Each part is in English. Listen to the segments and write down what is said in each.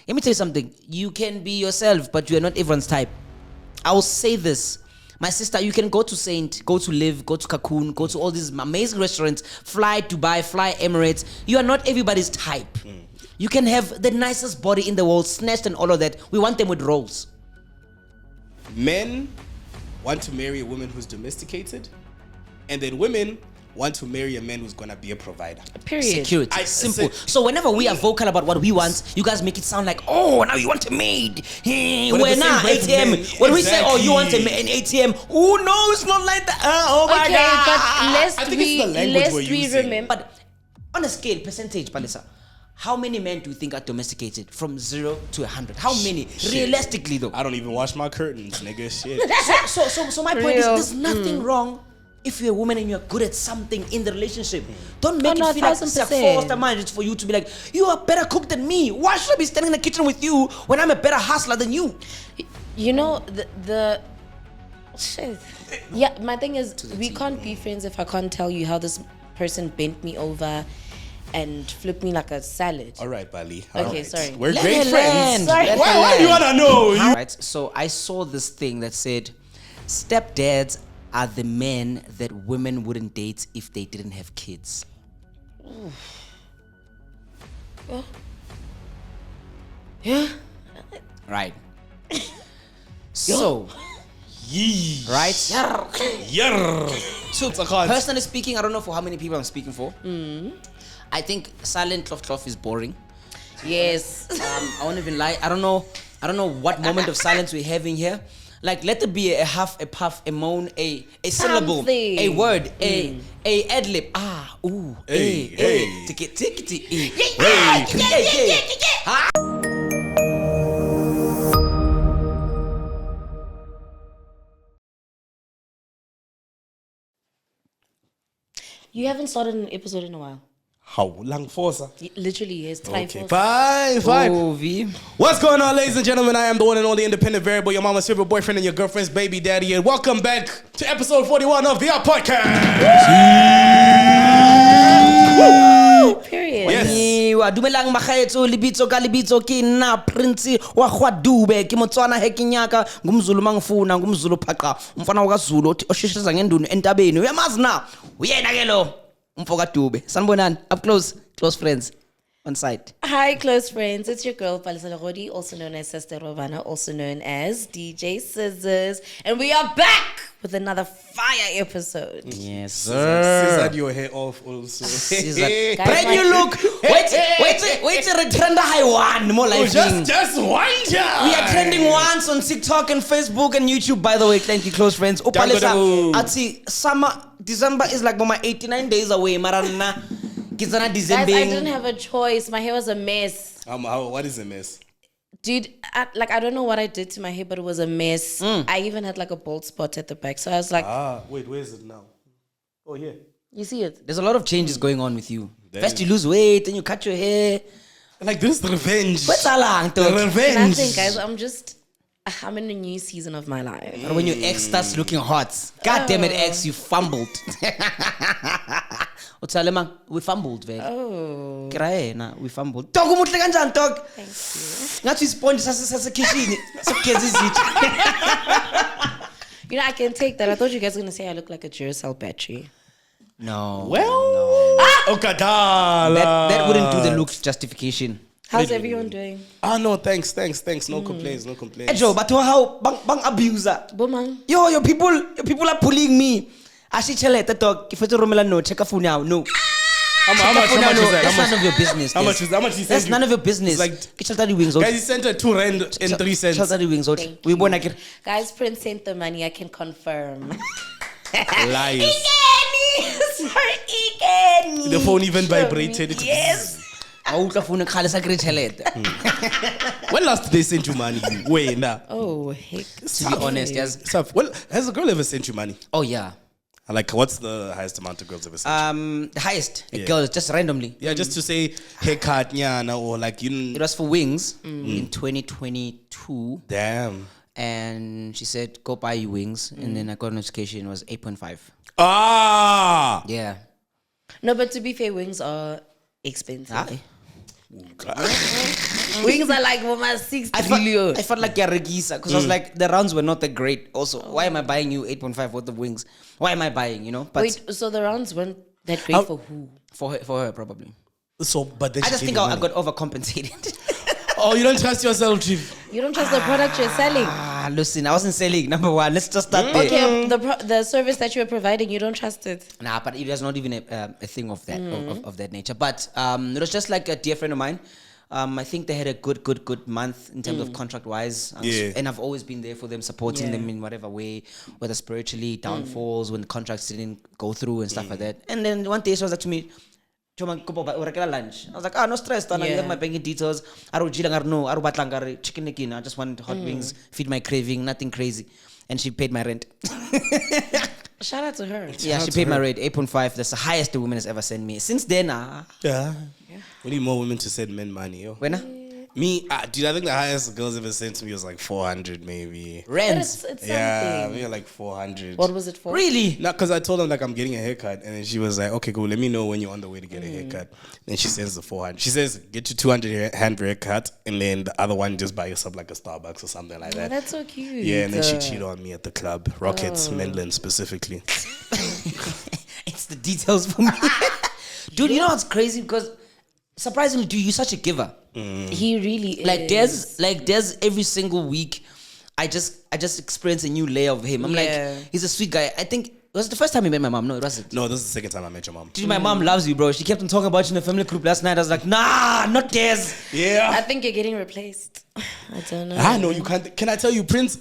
Let me tell you something. You can be yourself, but you are not everyone's type. I will say this. My sister, you can go to Saint, go to Live, go to Cocoon, go to all these amazing restaurants, fly Dubai, fly Emirates. You are not everybody's type. You can have the nicest body in the world, snatched and all of that. We want them with roles. Men want to marry a woman who's domesticated, and then women want to marry a man who's gonna be a provider. Period. Security. Simple. So whenever we are vocal about what we want, you guys make it sound like, oh, now you want a maid. We're not ATM. When we say, oh, you want an ATM, oh no, it's not like that. Oh my God. But lest we remember. But on a scale, percentage, Palesa, how many men do you think are domesticated from 0 to 100? How many? Shit. Realistically, though. I don't even wash my curtains, nigga. Shit. So my point is, there's nothing wrong if you're a woman and you're good at something in the relationship. Don't make it feel like it's a forced marriage for you to be like, you are better cook than me. Why should I be standing in the kitchen with you when I'm a better hustler than you? You know, the shit. Yeah, my thing is, we can't be friends if I can't tell you how this person bent me over and flipped me like a salad. All right, Bali. Okay, sorry. We're great friends. Sorry. Why do you wanna know? Right. So I saw this thing that said, stepdads are the men that women wouldn't date if they didn't have kids. Yeah. Right. So, right? So, personally speaking, I don't know for how many people I'm speaking for. I think silent cloth is boring. Yes. I won't even lie. I don't know what moment of silence we're having here. Like, let it be a huff, a puff, a moan, a syllable, Something. a word, a ad-lib. Ah, ooh, Hey. Ticky, You haven't started an episode in a while. How long for, sir? Literally, yes. Time Okay, for fine. Oh, V. What's going on, ladies and gentlemen? I am the one and only independent variable, your mama's favorite boyfriend and your girlfriend's baby daddy, and welcome back to episode 41 of the Up Podcast. Period. Yes. Dumelang magaetso libitso ka libitso ke nna Prince wa Gwadube ke Motswana he kinyaka ngumzulu mangifuna ngumzulu phaqa umfana wakaZulu oshisheza ngendunu entabeni uyamazi na uyena ke lo umfoka Dube sanibonani up close friends on site. Hi, close friends. It's your girl, Palesalegodi, also known as Sister Rovana, also known as DJ Scissors. And we are back with another fire episode. Yes, Scissor your hair off also. Brand new look. Wait to return the high one. More like just one time. We are trending once on TikTok and Facebook and YouTube. By the way, thank you, close friends. Ati summer December is like my 89 days away. Marana. Guys, I didn't have a choice. My hair was a mess. What is a mess? Dude, I don't know what I did to my hair, but it was a mess. I even had like a bald spot at the back. So I was like... Wait, where is it now? Oh, yeah. You see it? There's a lot of changes going on with you. First you lose weight, then you cut your hair. Like, this is the revenge. What's along, The revenge. Nothing, guys. I'm in a new season of my life. And when your ex starts looking hot, God damn it, ex, you fumbled. We fumbled, man. Oh. We fumbled. Dog, umuhle kanjani, dog? Thank you. Ngathi sponge sasakitchen. Sokugeza izithu. You know, I can take that. I thought you guys were going to say I look like a Duracell battery. No. Well, Okadala. That wouldn't do the looks justification. How's everyone doing? No, thanks. No complaints. Hey, Joe, but how bang abuser? Bomang. Yo, your people are pulling me. Ashichelete dog. If it's a Romela, no, check a phone now. No. How much is that? That's none of your business. How much he sent That's you? none of your business. Like, wings. guys, he sent her 2 rand and 3 cents. Wings. Thank We you. wanna get Guys, Prince sent the money. I can confirm. Lies. Sorry, Igeni. The phone even vibrated. Yes. When last did they send you money? Wait, nah. Oh, heck. To be honest, yes. Stuff. Well, has a girl ever sent you money? Oh yeah. Like, what's the highest amount of girls ever sent you? The highest. A Yeah. girl, just randomly. Yeah, just to say haircut, nyana, or like It was for wings in 2022. Damn. And she said, go buy you wings. And then I got a notification, it was 8.5. Ah! Yeah. No, but to be fair, wings are expensive. Aye. Wings are like 6 I trillion. felt like Yaragisa because I was like, the rounds were not that great. Also, why am I buying you 8.5 worth of wings? Why am I buying? But Wait, so the rounds weren't that great for who? for her probably. So, but then I she just gave think you I money. got overcompensated. Oh, you don't trust yourself, Chief. You don't trust the product you're selling. Listen, I wasn't selling. Number one, let's just start there. Okay, the service that you're providing, you don't trust it. Nah, but it was not even a thing of that of that nature. But it was just like a dear friend of mine. I think they had a good month in terms of contract wise. And I've always been there for them, supporting them in whatever way, whether spiritually, downfalls, when the contracts didn't go through and stuff like that. And then one day she was like to me, Choma, lunch. I was like, no stress, Tana. You have my banking details. I chicken again. I just want hot wings, feed my craving, nothing crazy. And she paid my rent. Shout out to her. Yeah, she paid my rent, 8.5. That's the highest a woman has ever sent me. Since then, Yeah. We need more women to send men money, yo. when Me, dude, I think the highest girls ever sent to me was like 400, maybe. But rents. it's Yeah, something. maybe like 400. What was it for? Really? No, because I told them like I'm getting a haircut, and then she was like, "Okay, cool. Let me know when you're on the way to get a haircut." Then she sends the 400. She says, "Get your 200 hand haircut, and then the other one just buy yourself like a Starbucks or something like Oh, that." that's so cute. Yeah, and then she cheated on me at the club, Rockets, Menlyn specifically. It's the details for me. Dude, you know what's crazy? Because surprisingly, dude, you're such a giver. He really is. There's every single week, I just experience a new layer of him. I'm Yeah. like, he's a sweet guy. I think it was the first time he met my mom. No, it wasn't. No, this is the second time I met your mom. Dude, my mom loves you, bro. She kept on talking about you in the family group last night. I was like, nah, not Des. Yeah. I think you're getting replaced. I don't know. I know you can't. Can I tell you, Prince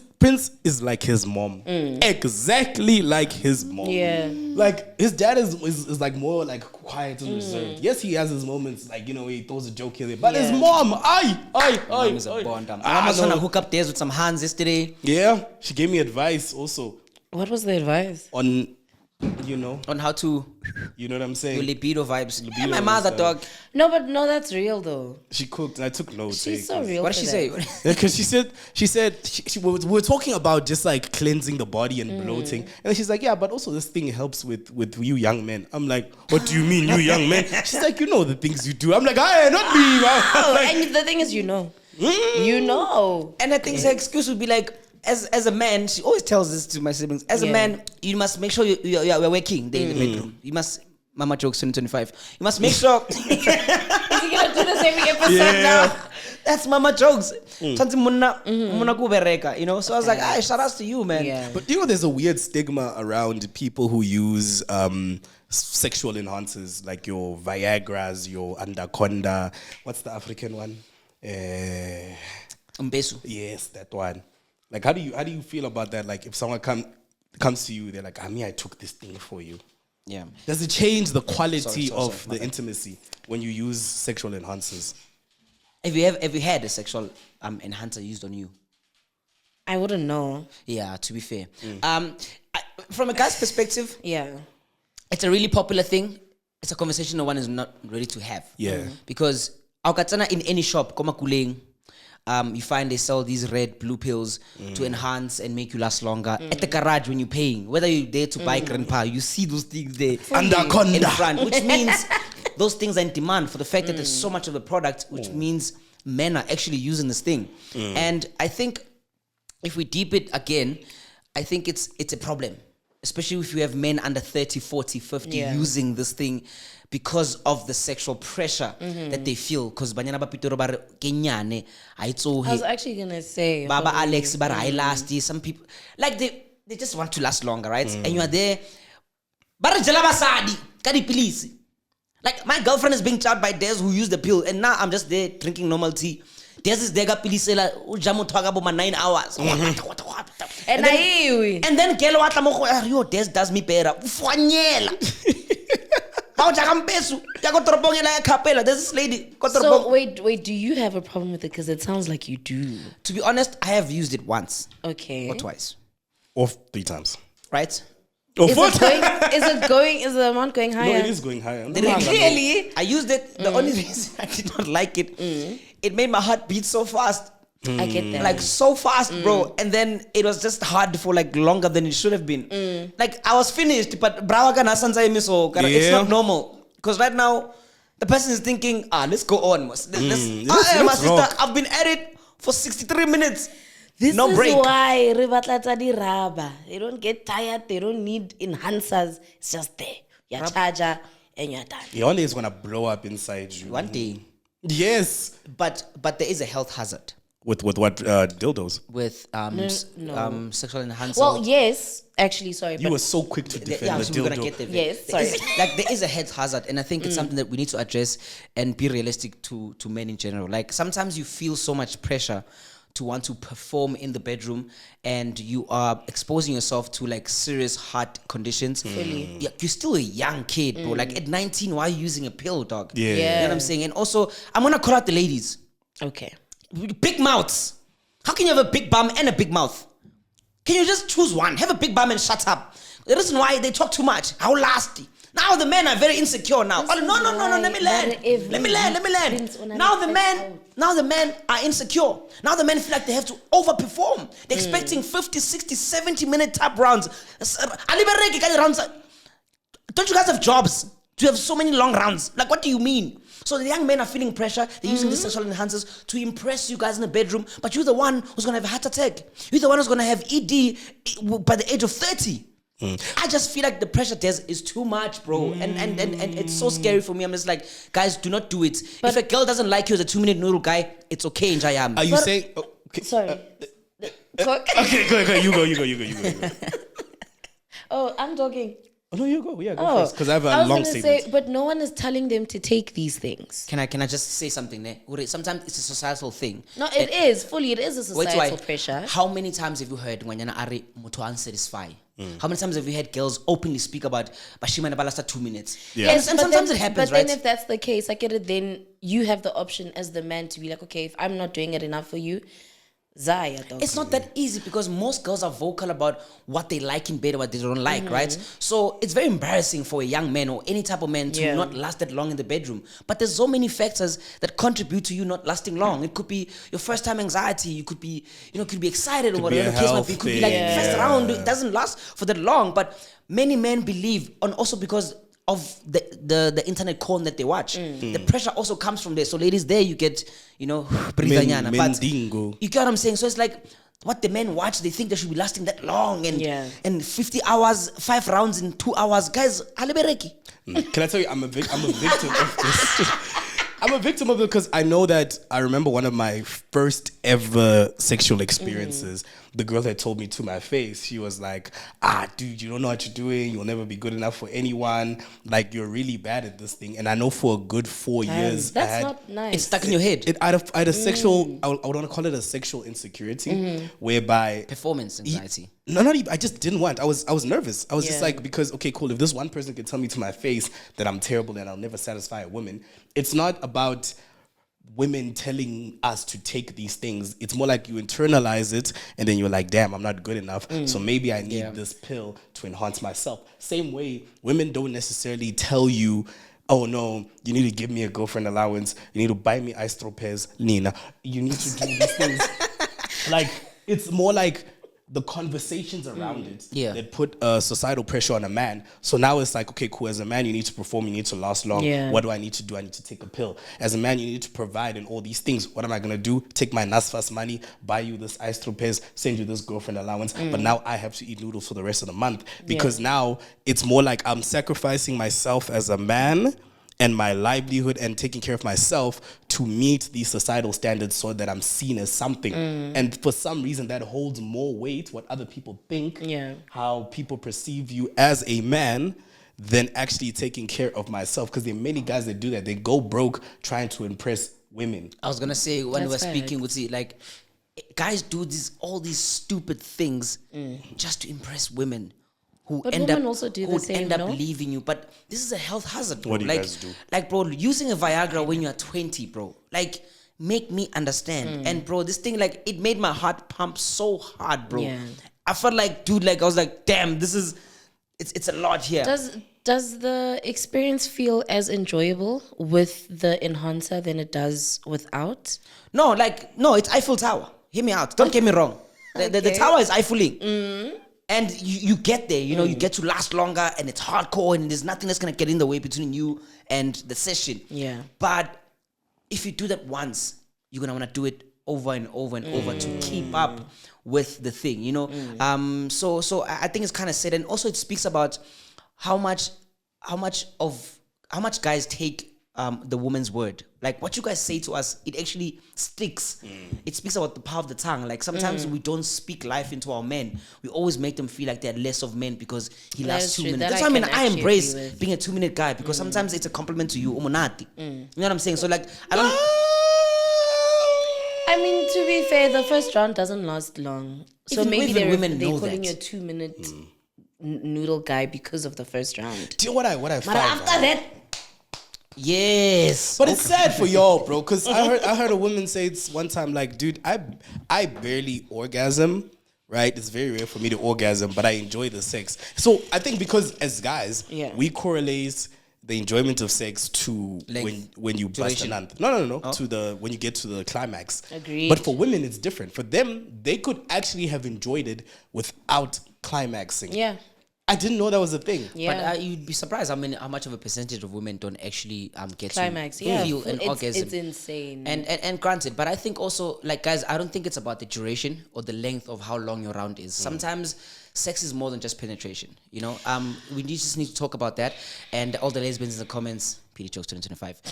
is like his mom. Exactly like his mom. Yeah. Like his dad is like more like quiet and reserved. Yes, he has his moments, like he throws a joke here, but his mom, Mom is a bond. My mom was trying to hook up Des with some hands yesterday. Yeah, she gave me advice also What was the advice? on, On how to you know what I'm do saying. libido vibes. Yeah, my and mother, stuff. dog. No, that's real though. She cooked, and I took notes. She's so real. What did for she that. say? Because we were talking about just like cleansing the body and bloating, and then she's like, yeah, but also this thing helps with you young men. I'm like, what do you mean, you young men? She's like, the things you do. I'm like, hey, not me. Oh, Like, and the thing is, you know. And I think her excuse would be like, as a man, she always tells this to my siblings. As a man, you must make sure you're working there in the bedroom. You must, Mama Jokes 2025. You must make sure. Is he gonna do this every episode now? That's Mama Jokes. Chanti muna kubereka, So I was like, shout outs to you, man. Yeah. but there's a weird stigma around people who use sexual enhancers like your Viagra's, your Anaconda. What's the African one? Mbesu. Yes, that one. Like, how do you feel about that? Like, if someone comes to you, they're like, I took this thing for you. Yeah. Does it change the quality Sorry, of my the bad. intimacy when you use sexual enhancers? Have you had a sexual enhancer used on you? I wouldn't know. Yeah, to be fair. From a guy's perspective, Yeah. it's a really popular thing. It's a conversation no one is not ready to have. Yeah. Because in any shop, koma kuleng, you find they sell these red, blue pills to enhance and make you last longer. At the garage when you're paying, whether you're there to buy grandpa, you see those things there Anaconda. in front, which means those things are in demand for the fact that there's so much of the product, which means men are actually using this thing. And I think if we deep it again, I think it's a problem. Especially if you have men under 30, 40, 50 using this thing because of the sexual pressure that they feel. Because banyana ba pitoro ba re kenyane I was actually gonna say Baba Alex ba re last. Some people like they just want to last longer, right? And you are there. Ba re jela basadi ka dipilisi. Like my girlfriend is being charged by Des who used the pill, and now I'm just there drinking normal tea. Des is there ka pilisela ujamu twaga bo 9 hours. And then girl wa tla mo go yo Des does me better. Ufanyela. Ba o jaga mpesu. Ya go toropongela ya capella. There's this lady. So wait, do you have a problem with it? Because it sounds like you do. To be honest, I have used it once Okay. or twice. Or 3 times. Right? Or Is 4 it times. going? Is the amount going No, higher? it is going higher. Really? I used it. The only reason I did not like it, it made my heart beat so fast. I get that. Like so fast, bro. And then it was just hard for like longer than it should have been. Like I was finished, but brawaga na sanza emiso. It's Yeah. not normal. Because right now, the person is thinking, let's go on. My sister, rock. I've been at it for 63 minutes. This no is break. why re batla tsa di raba. They don't get tired. They don't need enhancers. It's just there. Your charger and you're done. Yeah, one day it's gonna blow up inside you. One day. Yes. But there is a health hazard With what dildos? with No. sexual enhancement. Well, yes. Actually, sorry. You were so quick to defend the we're gonna dildo. get there. Yes, There is- sorry. like there is a health hazard, and I think it's something that we need to address and be realistic to men in general. Like sometimes you feel so much pressure to want to perform in the bedroom, and you are exposing yourself to like serious heart conditions. Yeah, you're still a young kid, bro. Like at 19, why are you using a pill, dog? Yeah. You know what I'm saying? And also, I'm gonna call out the ladies. Okay. Big mouths. How can you have a big bum and a big mouth? Can you just choose one? Have a big bum and shut up. The reason why they talk too much. How lasty. Now the men are very insecure now. Oh, no. Let me land. Let me land. Now the men are insecure. Now the men feel like they have to overperform. They're expecting 50, 60, 70-minute tap rounds. Don't you guys have jobs? Do you have so many long rounds? Like, what do you mean? So the young men are feeling pressure. They're using the sexual enhancers to impress you guys in the bedroom. But you're the one who's going to have a heart attack. You're the one who's going to have ED by the age of 30. I just feel like the pressure is too much, bro. And it's so scary for me. I'm just like, guys, do not do it. If a girl doesn't like you as a 2-minute noodle guy, it's okay, Njayam. Are you saying? Oh, okay. Sorry. Talk. Okay, go. You go. Oh, I'm talking. Oh no, you go. Yeah, go first. Because I have a was long gonna statement. say, but no one is telling them to take these things. Can I just say something there? Sometimes it's a societal thing. No, it is a Wait, societal pressure. How many times have you heard when you're are moto unsatisfy? How many times have you heard girls openly speak about Bashima and Balasta 2 minutes? Yeah. Yes, And but sometimes then, it happens, but right? then if that's the case, I get it. Then you have the option as the man to be like, okay, if I'm not doing it enough for you, Zaya. Dog. It's not that easy because most girls are vocal about what they like in bed or what they don't like, right? So it's very embarrassing for a young man or any type of man to not last that long in the bedroom. But there's so many factors that contribute to you not lasting long. It could be your first time anxiety. You could be, could be excited or whatever the case might be. It could be like first round. It doesn't last for that long. But many men believe, and also because of the internet corn that they watch. The pressure also comes from there. So ladies, there you get, breathanyana. But Mendingo. you get what I'm saying? So it's like what the men watch, they think they should be lasting that long and 50 hours, 5 rounds in 2 hours. Guys, halibereki. Can I tell you, I'm a victim of this. I'm a victim of it because I know that I remember one of my first ever sexual experiences. The girl that told me to my face, she was like, dude, you don't know what you're doing. You'll never be good enough for anyone. Like, you're really bad at this thing. And I know for a good 4 years, That's not nice. It's stuck in your head. I had a sexual, I would want to call it a sexual insecurity, whereby Performance anxiety. no, not even. I just didn't want. I was nervous. I was just like, because okay, cool. If this one person can tell me to my face that I'm terrible and I'll never satisfy a woman, it's not about women telling us to take these things. It's more like you internalize it and then you're like, damn, I'm not good enough. So maybe I need this pill to enhance myself. Same way, women don't necessarily tell you, oh no, you need to give me a girlfriend allowance. You need to buy me istropes, Nina. You need to do these things. Like, it's more like the conversations around it that put societal pressure on a man. So now it's like, okay, cool. As a man, you need to perform. You need to last long. Yeah. What do I need to do? I need to take a pill. As a man, you need to provide and all these things. What am I going to do? Take my NASFAS money, buy you this istropes, send you this girlfriend allowance. But now I have to eat noodles for the rest of the month. Because now it's more like I'm sacrificing myself as a man and my livelihood and taking care of myself to meet these societal standards so that I'm seen as something. And for some reason that holds more weight, what other people think, how people perceive you as a man, than actually taking care of myself. Because there are many guys that do that. They go broke trying to impress women. I was gonna say when we were That's speaking, would see like guys do all these stupid things just to impress women. Who But end women up also do the who same, end up no? leaving you. But this is a health hazard, bro. What do you like, guys do? Like, bro, using a Viagra when you're 20, bro. Like, make me understand. And bro, this thing, like, it made my heart pump so hard, bro. Yeah. I felt like, dude, like I was like, damn, it's a lot here. Does the experience feel as enjoyable with the enhancer than it does without? No, it's Eiffel Tower. Hear me out. Don't get me wrong. The Okay. tower is Eiffeling. And you get there, you know, you get to last longer, and it's hardcore, and there's nothing that's gonna get in the way between you and the session. Yeah. But if you do that once, you're gonna wanna do it over and over and over to keep up with the thing, you know. So I think it's kind of sad, and also it speaks about how much guys take the woman's word. Like what you guys say to us, it actually sticks. It speaks about the power of the tongue. Like sometimes we don't speak life into our men. We always make them feel like they're less of men because he That lasts is 2 true. minutes. That That's I why can I actually embrace agree with. being a 2-minute guy, because sometimes it's a compliment to you. Umonati. You know what I'm saying? So like I don't. I mean, to be fair, the first round doesn't last long. So Even maybe women they're know calling that. you a 2-minute noodle guy because of the first round. Do you know what I But find? after that, Yes. But it's sad for y'all, bro, because I heard a woman say it one time, like, dude, I barely orgasm, right? It's very rare for me to orgasm, but I enjoy the sex. So I think because as guys, we correlate the enjoyment of sex to when you bust Duration. an anthem. No. To the when you get to the climax. Agreed. But for women, it's different. For them, they could actually have enjoyed it without climaxing. yeah. I didn't know that was a thing. Yeah. But you'd be surprised how much of a percentage of women don't actually get Climax. to Yeah. feel an orgasm. It's insane. And granted, but I think also, like, guys, I don't think it's about the duration or the length of how long your round is. Sometimes sex is more than just penetration, you know. We just need to talk about that. And all the lesbians in the comments, Pdjokes 2025.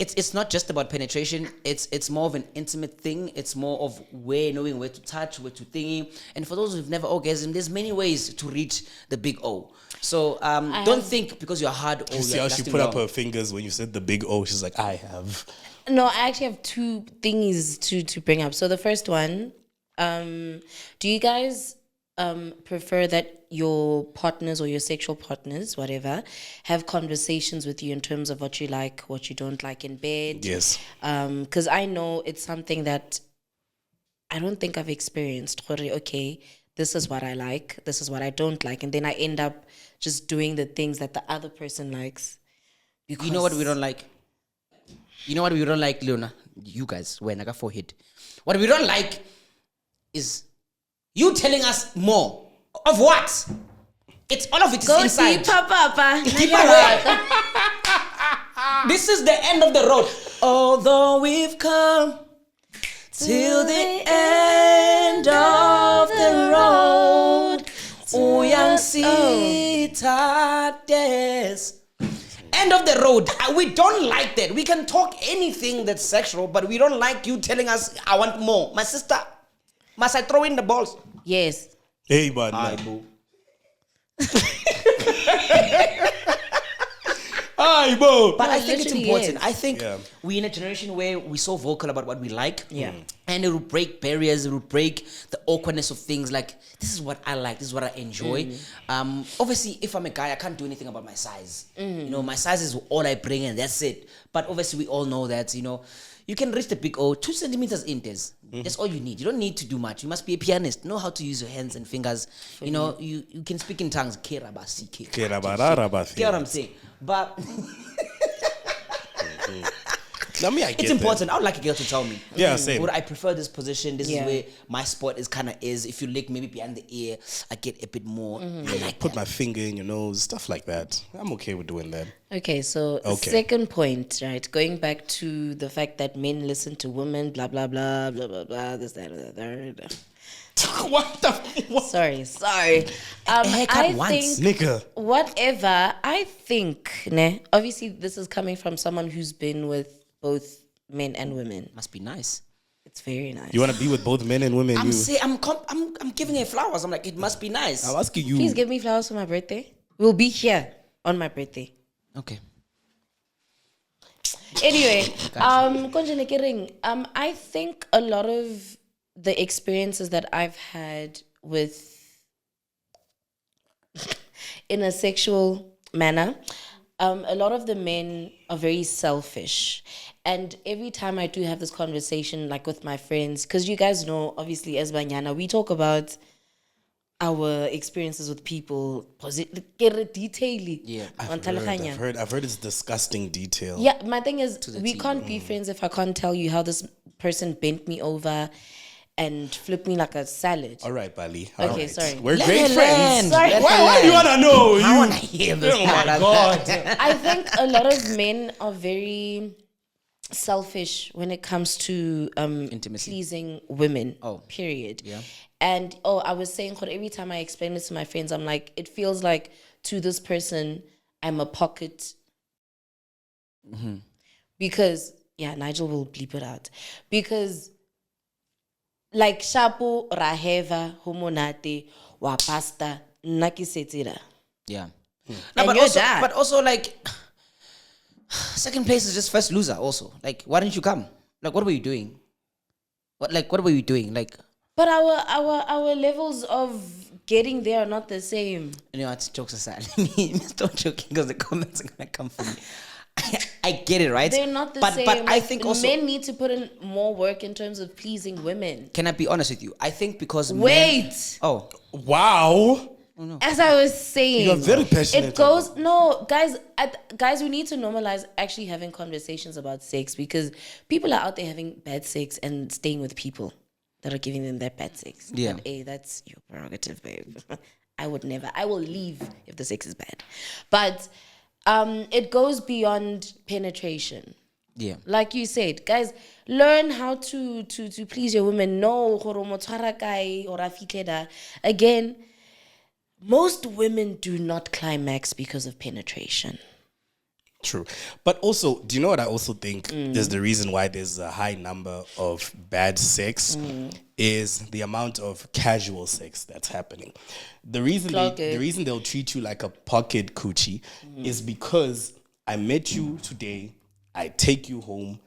It's not just about penetration. It's more of an intimate thing. It's more of knowing where to touch, where to thingy. And for those who've never orgasmed, there's many ways to reach the big O. So don't think because you're hard or You see you're how she lasting put up long. her fingers when you said the big O? She's like, I have. No, I actually have two things to bring up. So the first one, do you guys prefer that your partners or your sexual partners, whatever, have conversations with you in terms of what you like, what you don't like in bed? Yes. Because I know it's something that I don't think I've experienced. Okay, this is what I like, this is what I don't like, and then I end up just doing the things that the other person likes. Because You know what we don't like? You know what we don't like, Leona? You guys, when I got forehead. What we don't like is you telling us more of what? It's all of it is Go inside. deeper, Papa. Deeper where? This is the end of the road. Although we've come till the end of the road, uyangithathes. End of the road. We don't like that. We can talk anything that's sexual, but we don't like you telling us, I want more. My sister, must I throw in the balls? Yes. Hey, man. Aye, boo. Aye, boo. But No, I think it's literally important. is. I think Yeah. we're in a generation where we're so vocal about what we like. Yeah. And it will break barriers. It will break the awkwardness of things. Like, this is what I like. This is what I enjoy. Obviously, if I'm a guy, I can't do anything about my size. You know, my size is all I bring and that's it. But obviously, we all know that, you know, you can reach the big O, 2 centimeters in this. That's all you need. You don't need to do much. You must be a pianist. Know how to use your hands and fingers. You know, you can speak in tongues. Kerabasi. You get what I'm saying? But Now, me, I get it's important. I would like a girl to tell me. Yeah, same. Would I prefer this position? This Yeah. is where my spot is kind of is. If you lick maybe behind the ear, I get a bit more. I like Put my finger in your nose, stuff like that. I'm okay with doing that. Okay, so Okay. second point, right? Going back to the fact that men listen to women, blah, blah, blah, blah, blah, blah, this, that, and the third. What the? What? Sorry. haircut I once. think Nigga. whatever. I think, ne, obviously, this is coming from someone who's been with both men and women. Must be nice. It's very nice. You want to be with both men and women? I'm giving her flowers. I'm like, it must be nice. I'm asking you. Please give me flowers for my birthday. We'll be here on my birthday. Okay. Anyway, konjene ke reng, I think a lot of the experiences that I've had with in a sexual manner, a lot of the men are very selfish. And every time I do have this conversation, like with my friends, because you guys know, obviously, as Banyana, we talk about our experiences with people, detailing. Yeah. I've heard it's disgusting detail. Yeah, my thing is, we T. can't be friends if I can't tell you how this person bent me over and flip me like a salad. All right, Bali. Okay, All right. sorry. We're Let great her friends. land. Sorry. Let Why her do you land. want to know? I want to hear this. Oh my God. I think a lot of men are very selfish when it comes to Intimacy. pleasing women. Oh. Period. Yeah. And I was saying, every time I explain this to my friends, I'm like, it feels like to this person, I'm a pocket. Because, Nigel will bleep it out. Because, like, shapo, raheva, homonate, wapasta, nakisetira. Yeah. No, And but you're also, that. but also, like, second place is just first loser. Also, like, why didn't you come? Like, what were you doing? What were you doing? Like, But our levels of getting there are not the same. you know, it's jokes aside. Stop joking because the comments are gonna come for me. I get it, right? They're not the same. But I think also men need to put in more work in terms of pleasing women. Can I be honest with you? I think because Wait. men, oh, Wow. As I was saying, You're very passionate It goes guys. We need to normalize actually having conversations about sex because people are out there having bad sex and staying with people that are giving them that bad sex. Yeah. But, hey, that's your prerogative, babe. I would never. I will leave if the sex is bad. But it goes beyond penetration. yeah. Like you said, guys, learn how to please your women. No, again, most women do not climax because of penetration. True. But also, do you know what I also think is the reason why there's a high number of bad sex is the amount of casual sex that's happening. The reason the reason they'll treat you like a pocket coochie is because I met you today, I take you home.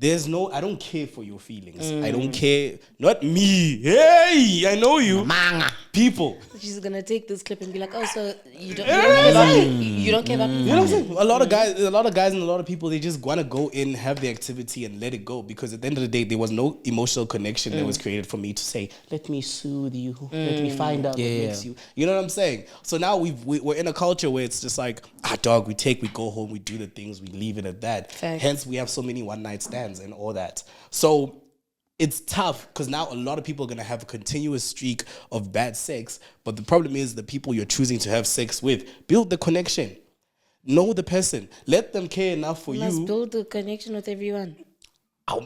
I don't care for your feelings. I don't care. Not me. Hey, I know you. Manga. People. She's gonna take this clip and be like, "Oh, so you don't care about you don't care about You know what I'm saying? A lot of guys and a lot of people, they just want to go in, have the activity and let it go because at the end of the day, there was no emotional connection that was created for me to say, let me soothe you. Let me find out what makes you. You know what I'm saying? So now we're in a culture where it's just like, dog, we go home, we do the things, we leave it at that. Fact. Hence, we have so many one-night stands and all that. So it's tough because now a lot of people are going to have a continuous streak of bad sex. But the problem is the people you're choosing to have sex with, build the connection. Know the person. Let them care enough for Must you. build a connection with everyone.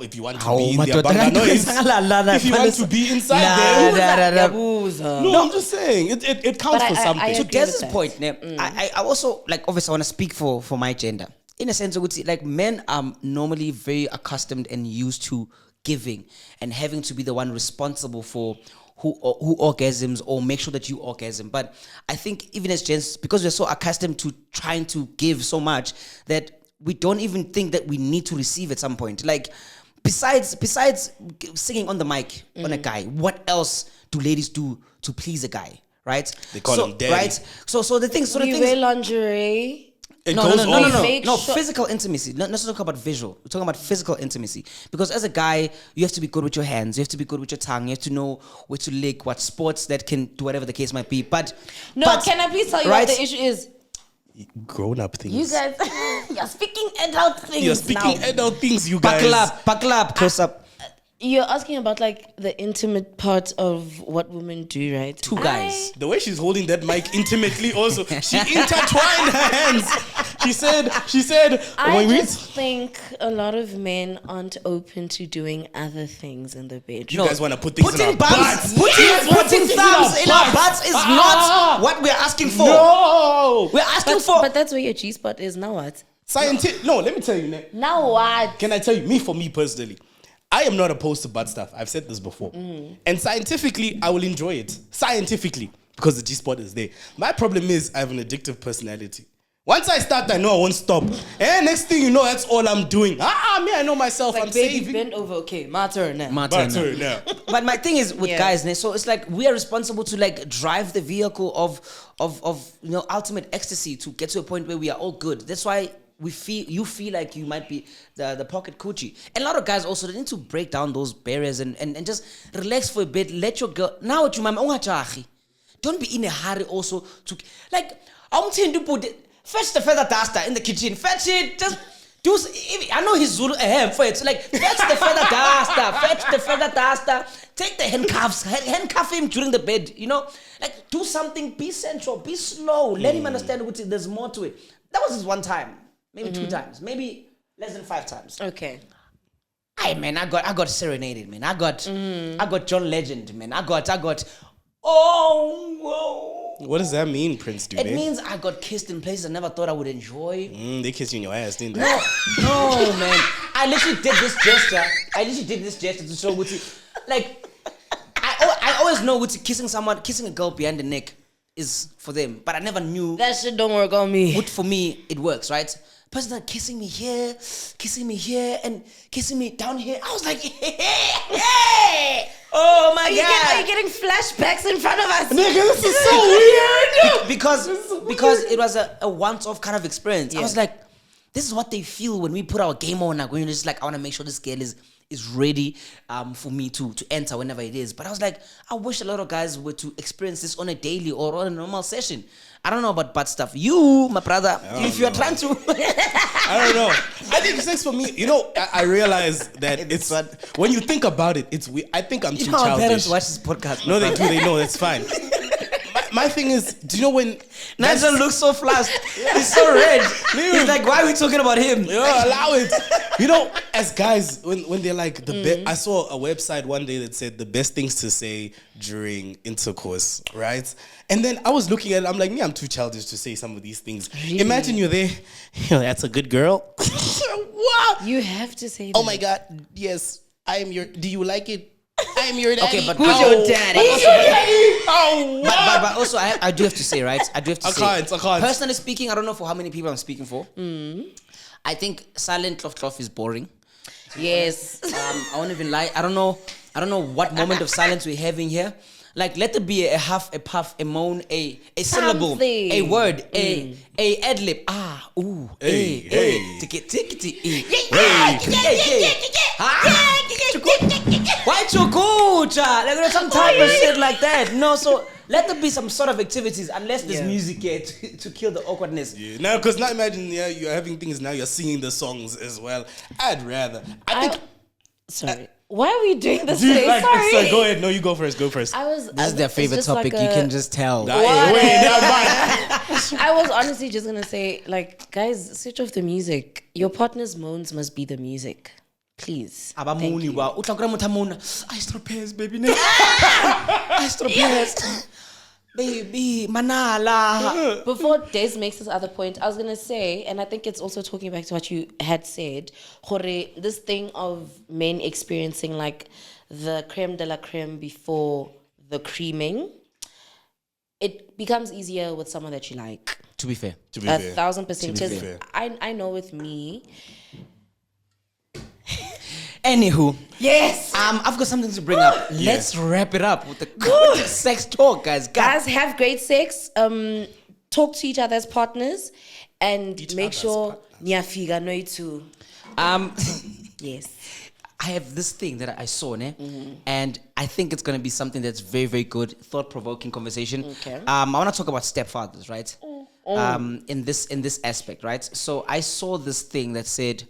If you want to be in their bungalows, if you want to be inside them. No, I'm just saying, it counts But for I something. So agree there's with this that. point. I also, like, obviously I want to speak for my gender. In a sense, I would say, like, men are normally very accustomed and used to giving and having to be the one responsible for who orgasms or make sure that you orgasm. But I think even as gents, because we're so accustomed to trying to give so much that we don't even think that we need to receive at some point. Like, besides singing on the mic on a guy, what else do ladies do to please a guy? Right? They call him daddy. Right? So the things. We wear lingerie. It No, goes on. Make no, sure- physical intimacy. Not talking about visual. We're talking about physical intimacy. Because as a guy, you have to be good with your hands. You have to be good with your tongue. You have to know where to lick, what sports that can do, whatever the case might be. But Can I please tell you right? what the issue is? Grown up things. You guys, you're speaking adult things. You're speaking now. adult things, you guys. Buckle up, close up. You're asking about like the intimate part of what women do, right? Two guys. The way she's holding that mic intimately also, she intertwined her hands. She said, I when just think a lot of men aren't open to doing other things in the bedroom. you guys want to put things in our butts. Putting thumbs in our butts is not what we're asking for. No! We're asking for. But that's where your G spot is. Now what? Scientific. No, let me tell you, Nick. Now what? Can I tell you, for me personally, I am not opposed to butt stuff. I've said this before. And scientifically, I will enjoy it. Scientifically, because the G-spot is there. My problem is I have an addictive personality. Once I start, I know I won't stop. And next thing you know, that's all I'm doing. Me, I know myself. Like, I'm baby, saving. bend over. Okay, my turn now. My But turn. now. But my thing is with Yeah. guys, ne, so it's like we are responsible to like drive the vehicle of ultimate ecstasy to get to a point where we are all good. That's why you feel like you might be the pocket coochie. And a lot of guys also, they need to break down those barriers and just relax for a bit. Let your girl now what you mama ungachachi. Don't be in a hurry also to like I'm telling you put fetch the feather duster in the kitchen. Fetch it. I know he's Zulu for it. So like, fetch the feather duster, take the handcuffs, handcuff him during the bed, like do something, be sensual, be slow, let him understand what there's more to it. That was his one time, maybe 2 times, maybe less than 5 times. Okay. I got serenaded, man. I got John Legend, man. I got oh whoa. What does that mean, Prince Dude? It means I got kissed in places I never thought I would enjoy. They kissed you in your ass, didn't they? No, man. I literally did this gesture to show Wuti. Like, I always know Wuti kissing a girl behind the neck is for them, but I never knew That shit don't work on me. what for me it works, right? Person that kissing me here, and kissing me down here. I was like, hey, oh my God. Are you getting flashbacks in front of us? Nigga, this is so weird. because it was a once-off kind of experience. I Yeah. was like, this is what they feel when we put our game on. Like, when you're just like, I want to make sure this girl is ready for me to enter whenever it is. But I was like, I wish a lot of guys were to experience this on a daily or on a normal session. I don't know about butt stuff. You, my brother, if you're trying to... I don't know. I think sex for me, I realize that it's when you think about it, it's weird. I think I'm too Our childish. parents watch this podcast. No, they do. They know. That's fine. My thing is, do you know when Nigel looks so flushed. He's so red. He's like, why are we talking about him? Yeah, allow it. As guys, when they're like the best, I saw a website one day that said the best things to say during intercourse, right? And then I was looking at it, I'm like, I'm too childish to say some of these things. Really? Imagine you're there, that's a good girl. What? You have to say that. Oh my God, yes, I am do you like it? I am your daddy. Okay, but Who's your daddy? Oh, what? But also, I do have to say, right? I do have to say. I can't. Personally speaking, I don't know for how many people I'm speaking for. I think silent cloth is boring. Yes. I won't even lie. I don't know what moment of silence we're having here. Like, let it be a huff, a puff, a moan, a syllable, Something. a word, a ad-lib. Ooh, Hey. Ticky. Why chukucha? Like, some type of shit like that. No, so let there be some sort of activities, unless there's music here to kill the awkwardness. Yeah. Now, because now imagine, you're having things now, you're singing the songs as well. I'd rather. I think. Sorry. Why are we doing this Do you today? like, Sorry. so go ahead. No, you go first. This is their favorite topic. You can just tell. Wait, never mind. I was honestly just gonna say, like, guys, switch off the music. Your partner's moans must be the music. Please. Thank you. Astropairs, baby. Astropairs. Baby, manala. Before Des makes this other point, I was gonna say, and I think it's also talking back to what you had said, Jorge, this thing of men experiencing like the creme de la creme before the creaming, it becomes easier with someone that you like. To be fair. 1,000%. To be Because fair. I know with me. Anywho, Yes. I've got something to bring up. Let's wrap it up with the sex talk, guys. Guys, have great sex. Talk to each other as partners, and make sure niyafiga no itu. Yes. I have this thing that I saw, and I think it's going to be something that's very, very good, thought-provoking conversation. Okay. I want to talk about stepfathers, right? In this aspect, right? So I saw this thing that said,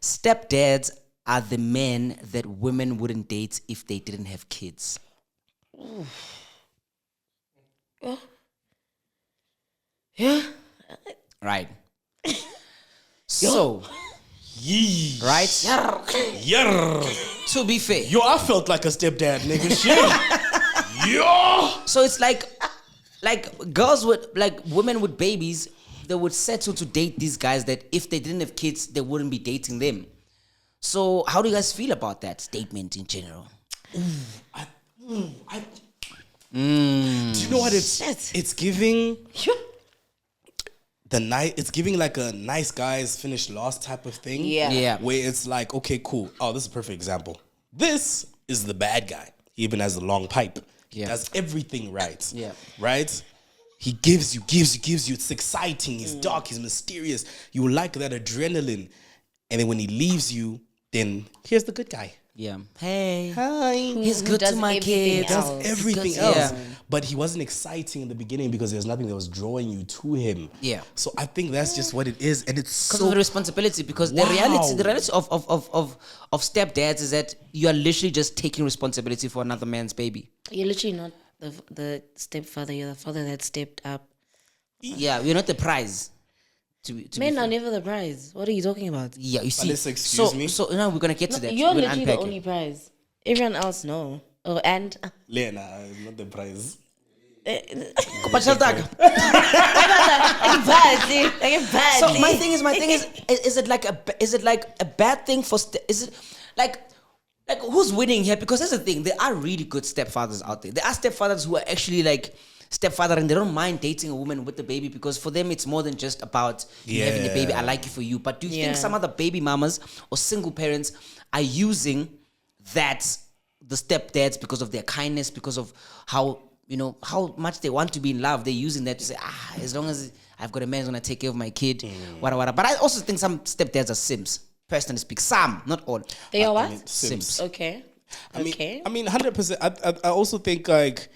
stepdads are the men that women wouldn't date if they didn't have kids. Yeah. Right. So, right? To be fair. Yo, I felt like a stepdad, nigga. Shit. Yo. So it's like girls would, like women with babies, they would settle to date these guys that if they didn't have kids, they wouldn't be dating them. So how do you guys feel about that statement in general? Do you know what it's giving? It's giving like a nice guys finish last type of thing. Yeah. Where it's like, okay, cool. Oh, this is a perfect example. This is the bad guy. He even has a long pipe. He does everything right. Yeah. Right? He gives you. It's exciting. He's dark. He's mysterious. You like that adrenaline. And then when he leaves you, then here's the good guy. Yeah. Hey. Hi. He's Who good to does my everything kids. else. Does everything He's good- else. yeah. but he wasn't exciting in the beginning because there's nothing that was drawing you to him. Yeah. So I think that's just what it is, and it's Because so of the responsibility. Because Wow. the reality of stepdads is that you are literally just taking responsibility for another man's baby. You're literally not the stepfather. You're the father that stepped up. Yeah, you're not the prize. To Men be are fair. never the prize. What are you talking about? Yeah, you see. Melissa, excuse so, me? So now we're gonna get to that. You're We're gonna literally the unpack it. only prize. Everyone else, no. Oh, and Lena is not the prize. Badly. So my thing is it like a bad thing for is it like who's winning here? Because that's the thing, there are really good stepfathers out there. There are stepfathers who are actually like stepfather and they don't mind dating a woman with the baby because for them it's more than just about you having the baby. I like you for you. But do you think some other baby mamas or single parents are using that the stepdads because of their kindness, because of how how much they want to be in love? They're using that to say, as long as I've got a man who's gonna take care of my kid, whatever. But I also think some stepdads are simps. Personally speak, some, not all. They are what? I mean, Sims. Okay. I mean, 100%. I also think like,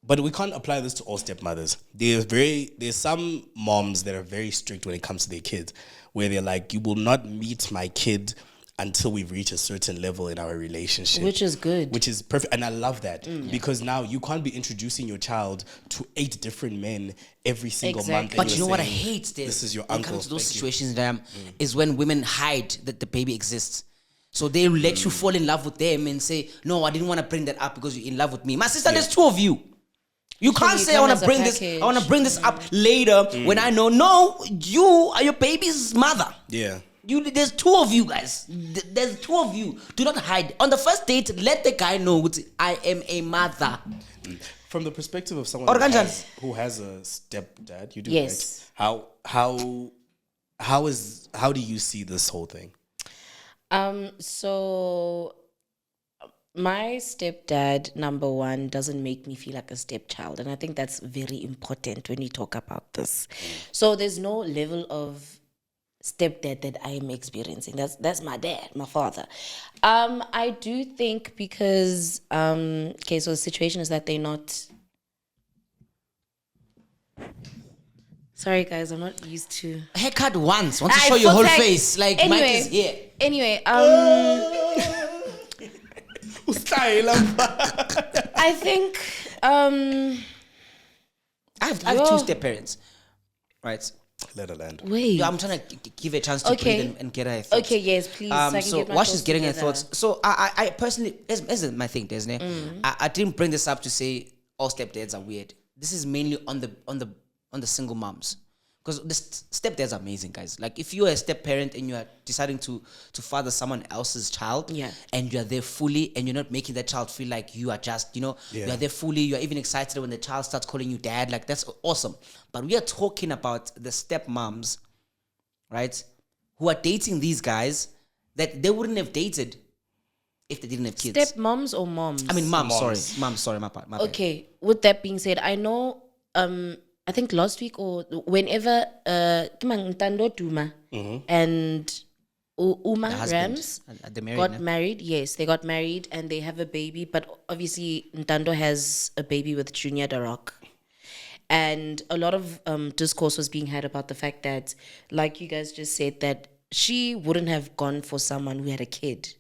but we can't apply this to all stepmothers. There's some moms that are very strict when it comes to their kids, where they're like, you will not meet my kid until we reach a certain level in our relationship. Which is good. Which is perfect. And I love that because now you can't be introducing your child to 8 different men every single month. Exactly. and But you you're know what I saying, hate This is your when it uncle. comes to those Thank you. situations, is when women hide that the baby exists. So they let you fall in love with them and say, no, I didn't want to bring that up because you're in love with me. My sister, there's 2 of you. You can't you say I come want as to a bring this. package. I want to bring this up later when I know. No, you are your baby's mother. Yeah. There's 2 of you guys. There's 2 of you. Do not hide. On the first date, let the guy know I am a mother. From the perspective of someone who has a stepdad, you do, Yes. right? How do you see this whole thing? So my stepdad, number one, doesn't make me feel like a stepchild. And I think that's very important when you talk about this. So there's no level of stepdad that I am experiencing. That's my dad, my father. I do think because okay, so the situation is that they're not. Sorry guys, I'm not used to Haircut once. Want to show your whole face. Like Mike is here. Anyway, I think I have 2 step parents. Right. Let her land. wait. Yeah, I'm trying to give her a chance to Okay. breathe and get her thoughts. Okay, yes, please. so I can So get my while thoughts she's getting her together. thoughts, so I personally, as my thing, Desne, I didn't bring this up to say all stepdads are weird. This is mainly on the single moms, because the stepdads are amazing, guys. Like if you're a step parent and you are deciding to father someone else's child, and you are there fully, and you're not making that child feel like you are just, you are there fully. You are even excited when the child starts calling you dad. Like that's awesome. But we are talking about the step moms, right, who are dating these guys that they wouldn't have dated if they didn't have kids. Step moms or moms? I mean, Moms. sorry, my bad. Okay, with that being said, I know I think last week or whenever Ntando Duma and Uma The husband, Rams they married, got no? married. Yes, they got married and they have a baby, but obviously Ntando has a baby with Junior Darok. And a lot of discourse was being had about the fact that, like you guys just said, that she wouldn't have gone for someone who had a kid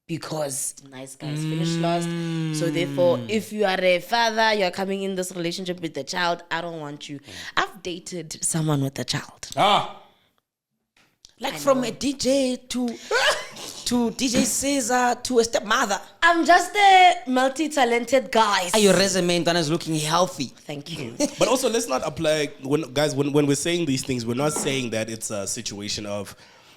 because nice guys finished last. So therefore, if you are a father, you're coming in this relationship with the child, I don't want you. I've dated someone with a child. Like from a DJ to DJ Caesar to a stepmother. I'm just a multi-talented guy. Your resume is looking healthy. Thank you. But also, let's not apply when we're saying these things, we're not saying that it's a situation of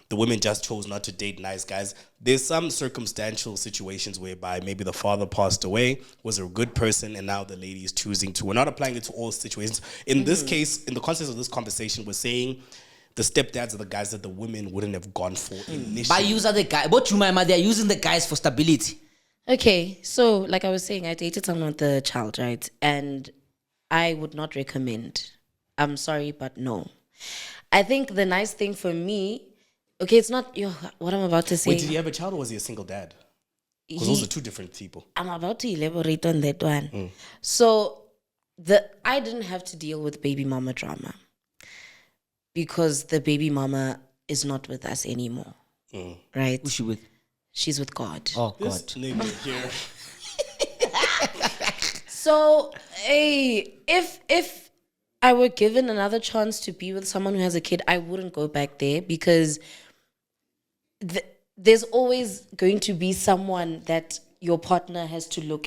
the women just chose not to date nice guys. There's some circumstantial situations whereby maybe the father passed away, was a good person, and now the lady is choosing to. We're not applying it to all situations. In this case, in the context of this conversation, we're saying the stepdads are the guys that the women wouldn't have gone for initially. But use the guy. But you, mama, they're using the guys for stability. Okay, so like I was saying, I dated someone with a child, right? And I would not recommend. I'm sorry, but no. I think the nice thing for me, okay, it's not what I'm about to say. Wait, did he have a child or was he a single dad? Because those are two different people. I'm about to elaborate on that one. So I didn't have to deal with baby mama drama because the baby mama is not with us anymore. Right? Who's she with? She's with God. Oh, This God. nigga here. So, hey, if I were given another chance to be with someone who has a kid, I wouldn't go back there because there's always going to be someone that your partner has to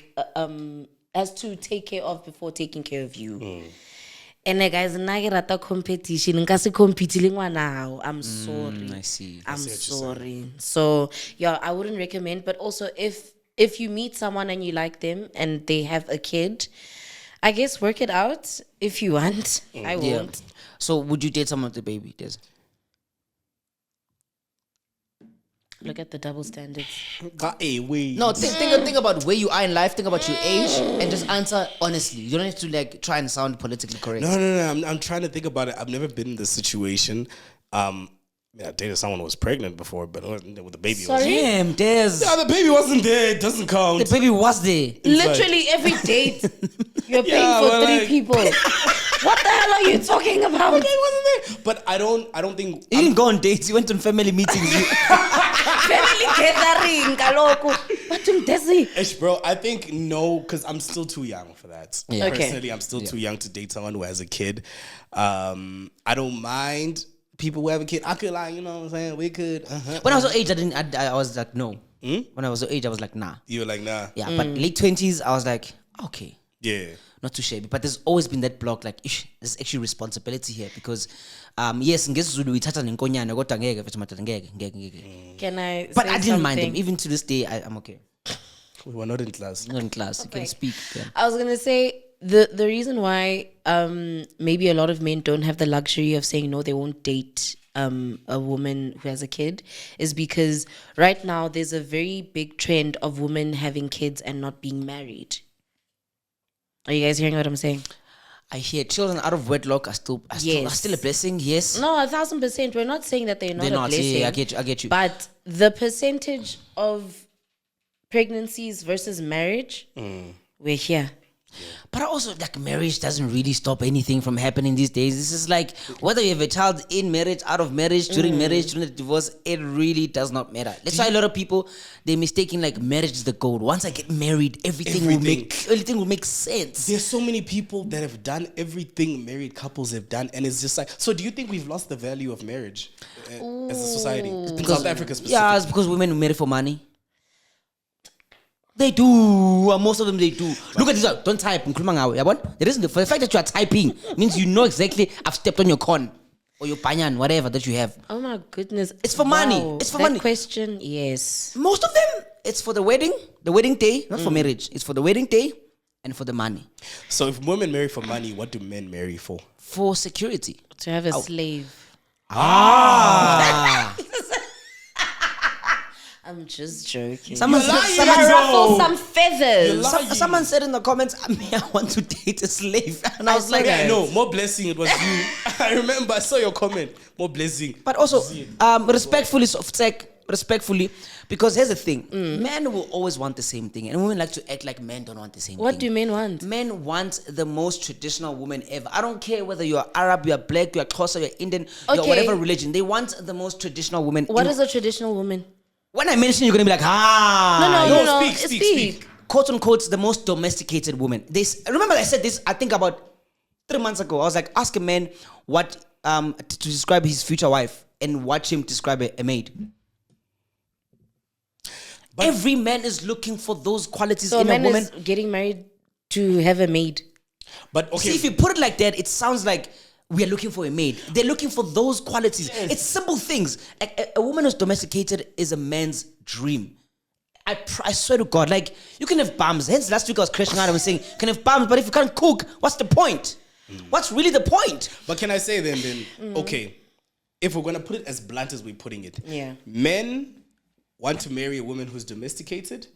has to take care of before taking care of you. And guys, nagirata competition. Nkasi competing now. I'm sorry. I see. I'm sorry. So yeah, I wouldn't recommend. But also, if you meet someone and you like them and they have a kid, I guess work it out if you want. I won't. So would you date someone with a baby, Des? Look at the double standards. Hey, wait. No, think about where you are in life. Think about your age, and just answer honestly. You don't have to like try and sound politically correct. No. I'm trying to think about it. I've never been in this situation. I dated someone who was pregnant before, but with the baby. Sorry? Damn, Des. Yeah, the baby wasn't there. It doesn't count. The baby was there. Literally every date, you're paying Yeah, for but 3 like- people. What the hell are you talking about? It wasn't there. But I don't think. You didn't go on dates. You went on family meetings. Family gathering, kaloku. Bathong Desi. Ish, bro, I think no, because I'm still too young for that. Yeah. Okay. Personally, I'm still too young to date someone who has a kid. I don't mind people who have a kid. I could like, you know what I'm saying? We could. When I was your age, I was like, no. When I was your age, I was like, nah. You were like, nah. Yeah, but late 20s, I was like, okay. Yeah. Not too shabby, but there's always been that block like, ish, there's actually responsibility here because, yes, ngesiZulu ithatha nenkonyane kodwa ngeke mfethu madoda ngeke. Can I But say I didn't mind them. something? Even to this day, I'm okay. We were not in class. Not in class. You can speak. Yeah. I was gonna say the reason why maybe a lot of men don't have the luxury of saying no, they won't date a woman who has a kid is because right now there's a very big trend of women having kids and not being married. Are you guys hearing what I'm saying? I hear children out of wedlock are still a blessing. Yes. No, 1,000%. We're not saying that they're not They're a not. blessing. Yeah, I get you. But the percentage of pregnancies versus marriage, we're here. But also, like, marriage doesn't really stop anything from happening these days. This is like, whether you have a child in marriage, out of marriage, during marriage, during the divorce, it really does not matter. That's why a lot of people, they're mistaking, like, marriage is the goal. Once I get married, everything will make sense. There's so many people that have done everything married couples have done, and it's just like. So, do you think we've lost the value of marriage as a society in South Africa specifically? Yeah, it's because women marry for money. They do. Most of them, they do. Look at this. Don't type. The reason for the fact that you are typing means you know exactly I've stepped on your corn or your panyan, whatever that you have. Oh my goodness. It's for money. It's for that money. question, yes. Most of them, it's for the wedding day, not for marriage. It's for the wedding day and for the money. So, if women marry for money, what do men marry for? For security. To have a slave. I'm just joking. Someone Ruffle some feathers. Someone said in the comments, I want to date a slave. And I was like, Yeah, no, more blessing. It was you. I remember. I saw your comment. More blessing. But also, respectfully, because here's the thing. Men will always want the same thing. And women like to act like men don't want the same thing. What do men want? Men want the most traditional woman ever. I don't care whether you're Arab, you're black, you're Xhosa, you're Indian, you're Okay. whatever religion. They want the most traditional woman. What is a traditional woman? When I mention, you're going to be like, No, speak. Quote unquote, the most domesticated woman. Remember I said this, I think about 3 months ago. I was like, ask a man what to describe his future wife and watch him describe a maid. But every man is looking for those qualities So in a a man woman. is getting married to have a maid. But okay. See, if you put it like that, it sounds like we are looking for a maid. They're looking for those qualities. Yes. It's simple things. A woman who's domesticated is a man's dream. I swear to God, like, you can have bums. Hence, last week I was crashing out and saying, you can have bums, but if you can't cook, what's the point? What's really the point? But can I say then, okay, if we're going to put it as blunt as we're putting it, men want to marry a woman who's domesticated,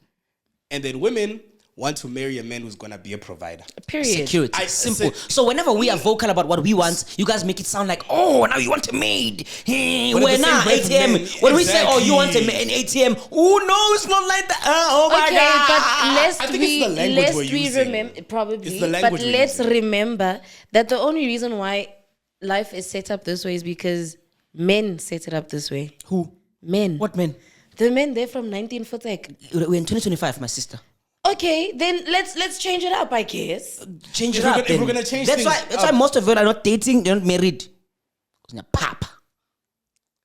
and then women want to marry a man who's gonna be a provider. Period. Security. Simple. So whenever we are vocal about what we want, you guys make it sound like, oh, now you want a maid. But We're at the not same breath, ATM. men, When we say, oh, you want exactly. an ATM, oh no, it's not like that. Oh my Okay, god. but I think it's the language we're lest we using. remember probably. It's the But language we're let's using. remember that the only reason why life is set up this way is because men set it up this way. Who? Men. What men? The men they're from 1940. We're in 2025, my sister. Okay, then let's change it up, I guess. Change If it we're up. gonna- if then. we're gonna change that's things why up. most of you are not dating, they're not married. Because they're pop.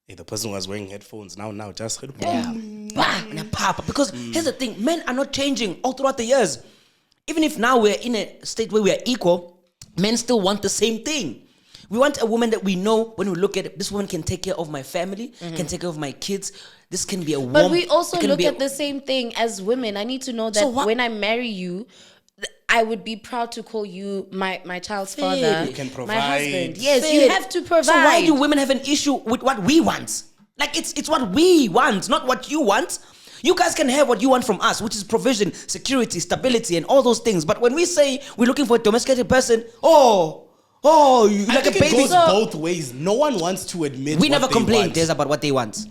Hey, the person was wearing headphones. Now, just Yeah. Bah, they're pop. Because here's the thing, men are not changing all throughout the years. Even if now we're in a state where we are equal, men still want the same thing. We want a woman that we know when we look at it, this woman can take care of my family, can take care of my kids. This can be a warm. But we also it can look be a- at the same thing as women. I need to know that So what- when I marry you, I would be proud to call you my child's Fair. father. You can My provide. husband. Yes, Fair. you have to provide. So why do women have an issue with what we want? Like it's what we want, not what you want. You guys can have what you want from us, which is provision, security, stability, and all those things. But when we say we're looking for a domesticated person, you I like a think baby. it goes both ways. No one wants to admit. We what never they complain, want. Des, about what they want.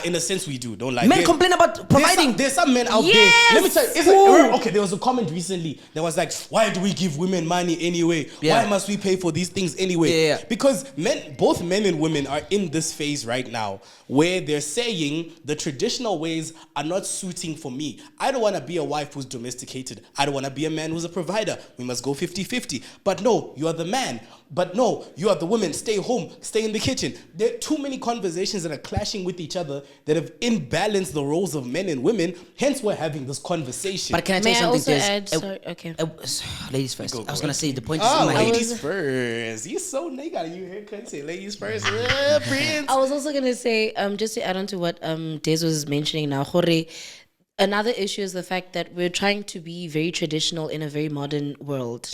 In a sense, we do. Don't lie. Men complain about providing. There's some men out Yes! there. Let me tell you. It's Ooh. like, okay, there was a comment recently that was like, "Why do we give women money anyway? Yeah. Why must we pay for these things anyway?" Yeah. Because both men and women are in this phase right now where they're saying the traditional ways are not suiting for me. I don't want to be a wife who's domesticated. I don't want to be a man who's a provider. We must go 50-50. But no, you are the man. But no, you are the woman. Stay home. Stay in the kitchen. There are too many conversations that are clashing with each other that have imbalanced the roles of men and women. Hence, we're having this conversation. But can I tell May you I something, also Des? add? Sorry, okay. Ladies first. Go I was ahead. gonna say the point is Oh, in my head. ladies first. You so nigga. You haircut. Say ladies first. Prince. I was also gonna say, just to add on to what Des was mentioning now, Jorge, another issue is the fact that we're trying to be very traditional in a very modern world.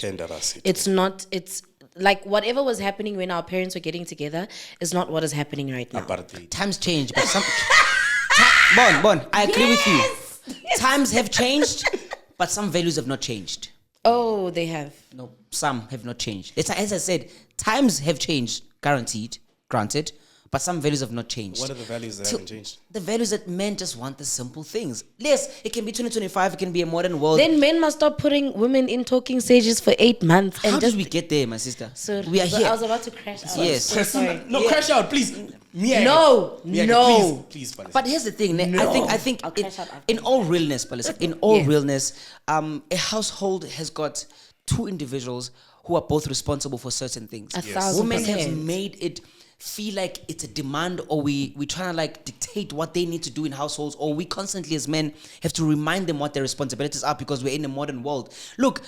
It's not. It's like whatever was happening when our parents were getting together is not what is happening right now. Times change, but some. Bon, I agree with you. Times have changed, but some values have not changed. Oh, they have. No, some have not changed. It's, as I said, times have changed, granted, but some values have not changed. What are the values that haven't changed? The values that men just want the simple things. Yes, it can be 2025, it can be a modern world. Then men must stop putting women in talking stages for 8 months and How just did we get there, my sister? So we are here. I was about to crash out. Yes. So sorry. No, crash out, please. No. Please, Palace. But here's the thing, ne? I think I'll crash out after. in all realness, Palisa, in all Yeah. realness, a household has got two individuals who are both responsible for certain things. 1,000%. Women have made it feel like it's a demand, or we trying to like dictate what they need to do in households, or we constantly as men have to remind them what their responsibilities are because we're in a modern world. Look,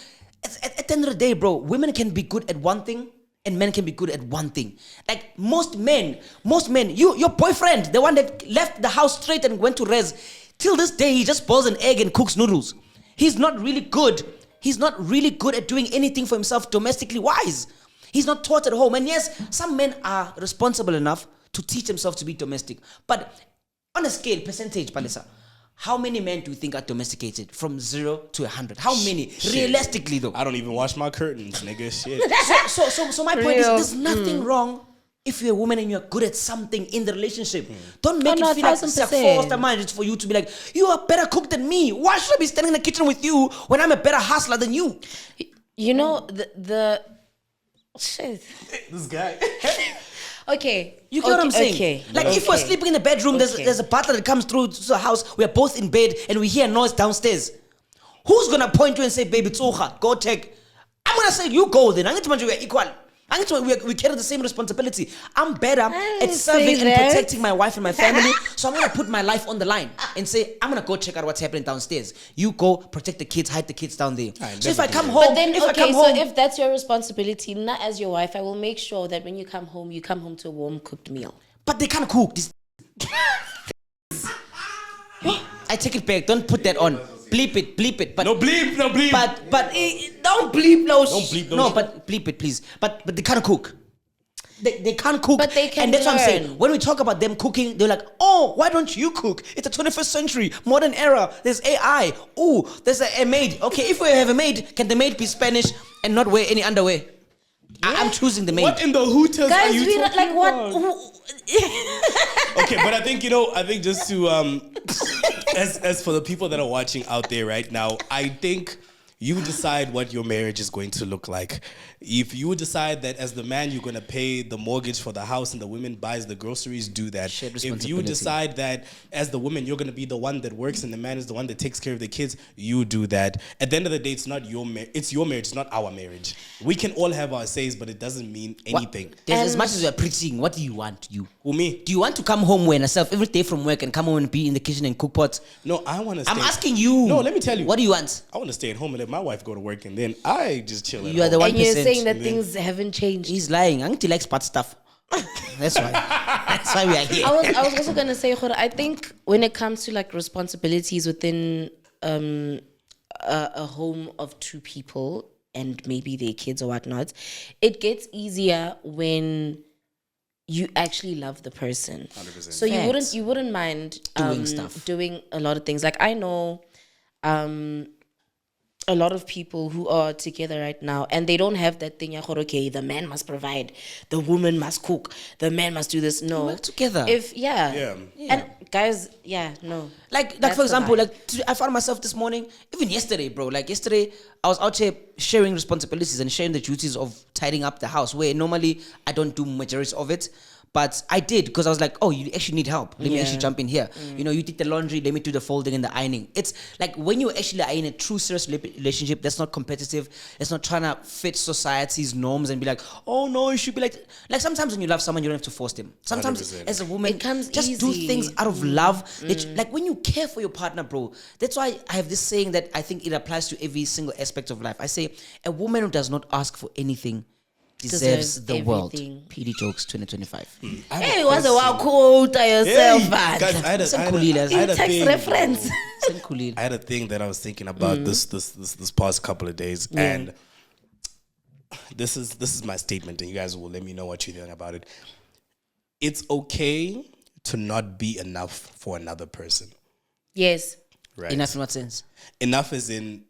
at the end of the day, bro, women can be good at one thing and men can be good at one thing. Like most men, your boyfriend, the one that left the house straight and went to res, till this day he just boils an egg and cooks noodles. He's not really good. He's not really good at doing anything for himself domestically wise. He's not taught at home. And yes, some men are responsible enough to teach themselves to be domestic. But on a scale, percentage, Palisa, how many men do you think are domesticated from 0 to 100? How many? Realistically, though. I don't even wash my curtains, nigga. Shit. So my point is, Real. there's nothing wrong if you're a woman and you're good at something in the relationship. Don't make no, it feel like 1,000%. forced mind for you to be like, you are a better cook than me. Why should I be standing in the kitchen with you when I'm a better hustler than you? You know, the shit. This guy. Okay. You get what I'm saying? Okay. Like if we're sleeping in the bedroom, Okay. there's a butler that comes through to the house, we're both in bed and we hear noise downstairs. Who's gonna point you and say, baby, tsoga, go check? I'm gonna say, you go then. I'm gonna tell you we're equal. I'm gonna tell you we carry the same responsibility. I'm better at serving say and that. protecting my wife and my family. So I'm gonna put my life on the line and say, I'm gonna go check out what's happening downstairs. You go protect the kids, hide the kids down there. So if I come home, But then, if I okay, come so home, if that's your responsibility, not as your wife, I will make sure that when you come home to a warm cooked meal. but they can't cook this. I take it back. Don't put that on. Bleep it. But No bleep. But don't bleep those. Don't bleep those No, shit. but bleep it, please. But they can't cook. They can't cook. But they can And that's what I'm saying. learn. When we talk about them cooking, they're like, oh, why don't you cook? It's a 21st century, modern era. There's AI. Oh, there's a maid. Okay, if we have a maid, can the maid be Spanish and not wear any underwear? I'm choosing the maid. What in the hooters Guys, are you we talking like what? about? Okay, but I think I think just to as for the people that are watching out there right now, I think you decide what your marriage is going to look like. If you decide that as the man you're going to pay the mortgage for the house and the woman buys the groceries, do that. Shared If you responsibility. decide that as the woman you're going to be the one that works and the man is the one that takes care of the kids, you do that. At the end of the day, it's not your it's your marriage, it's not our marriage. We can all have our says, but it doesn't mean anything. As much as we are preaching, what do you want? Who, me? Do you want to come home when yourself every day from work and come home and be in the kitchen and cook pots? No, I want to stay. I'm asking you. No, let me tell you. What do you want? I want to stay at home and let my wife go to work, and then I just chill at You are the home. one. And you're 1%. saying that things haven't changed. He's lying. Auntie likes part stuff. That's why. That's why we are here. I was also gonna say, Khora, I think when it comes to like responsibilities within a home of two people and maybe their kids or whatnot, it gets easier when you actually love the person. 100%. So Facts. you wouldn't mind Doing stuff. doing a lot of things. Like I know a lot of people who are together right now and they don't have that thing, okay, the man must provide, the woman must cook, the man must do this. No. Work together. Yeah. And guys, no. Like That's for the example, vibe. like I found myself this morning, even yesterday, bro. Like yesterday, I was out here sharing responsibilities and sharing the duties of tidying up the house, where normally I don't do majority of it. But I did because I was like, oh, you actually need help. Let me Yeah. actually jump in here. You did the laundry. Let me do the folding and the ironing. It's like when you actually are in a true serious relationship that's not competitive, it's not trying to fit society's norms and be like, oh no, it should be like sometimes when you love someone, you don't have to force them. Sometimes 100%. as a woman, It comes just do easy. things out of love. Like when you care for your partner, bro. That's why I have this saying that I think it applies to every single aspect of life. I say a woman who does not ask for anything deserves the world. everything. Pdjokes 2025. Hey, what's a wow quote yourself, man? Guys, I had a Text thing. reference. Send Kulil. I had a thing that I was thinking about this past couple of days, and this is my statement, and you guys will let me know what you think about it. It's okay to not be enough for another person, Yes. right? Enough in what sense? Enough as in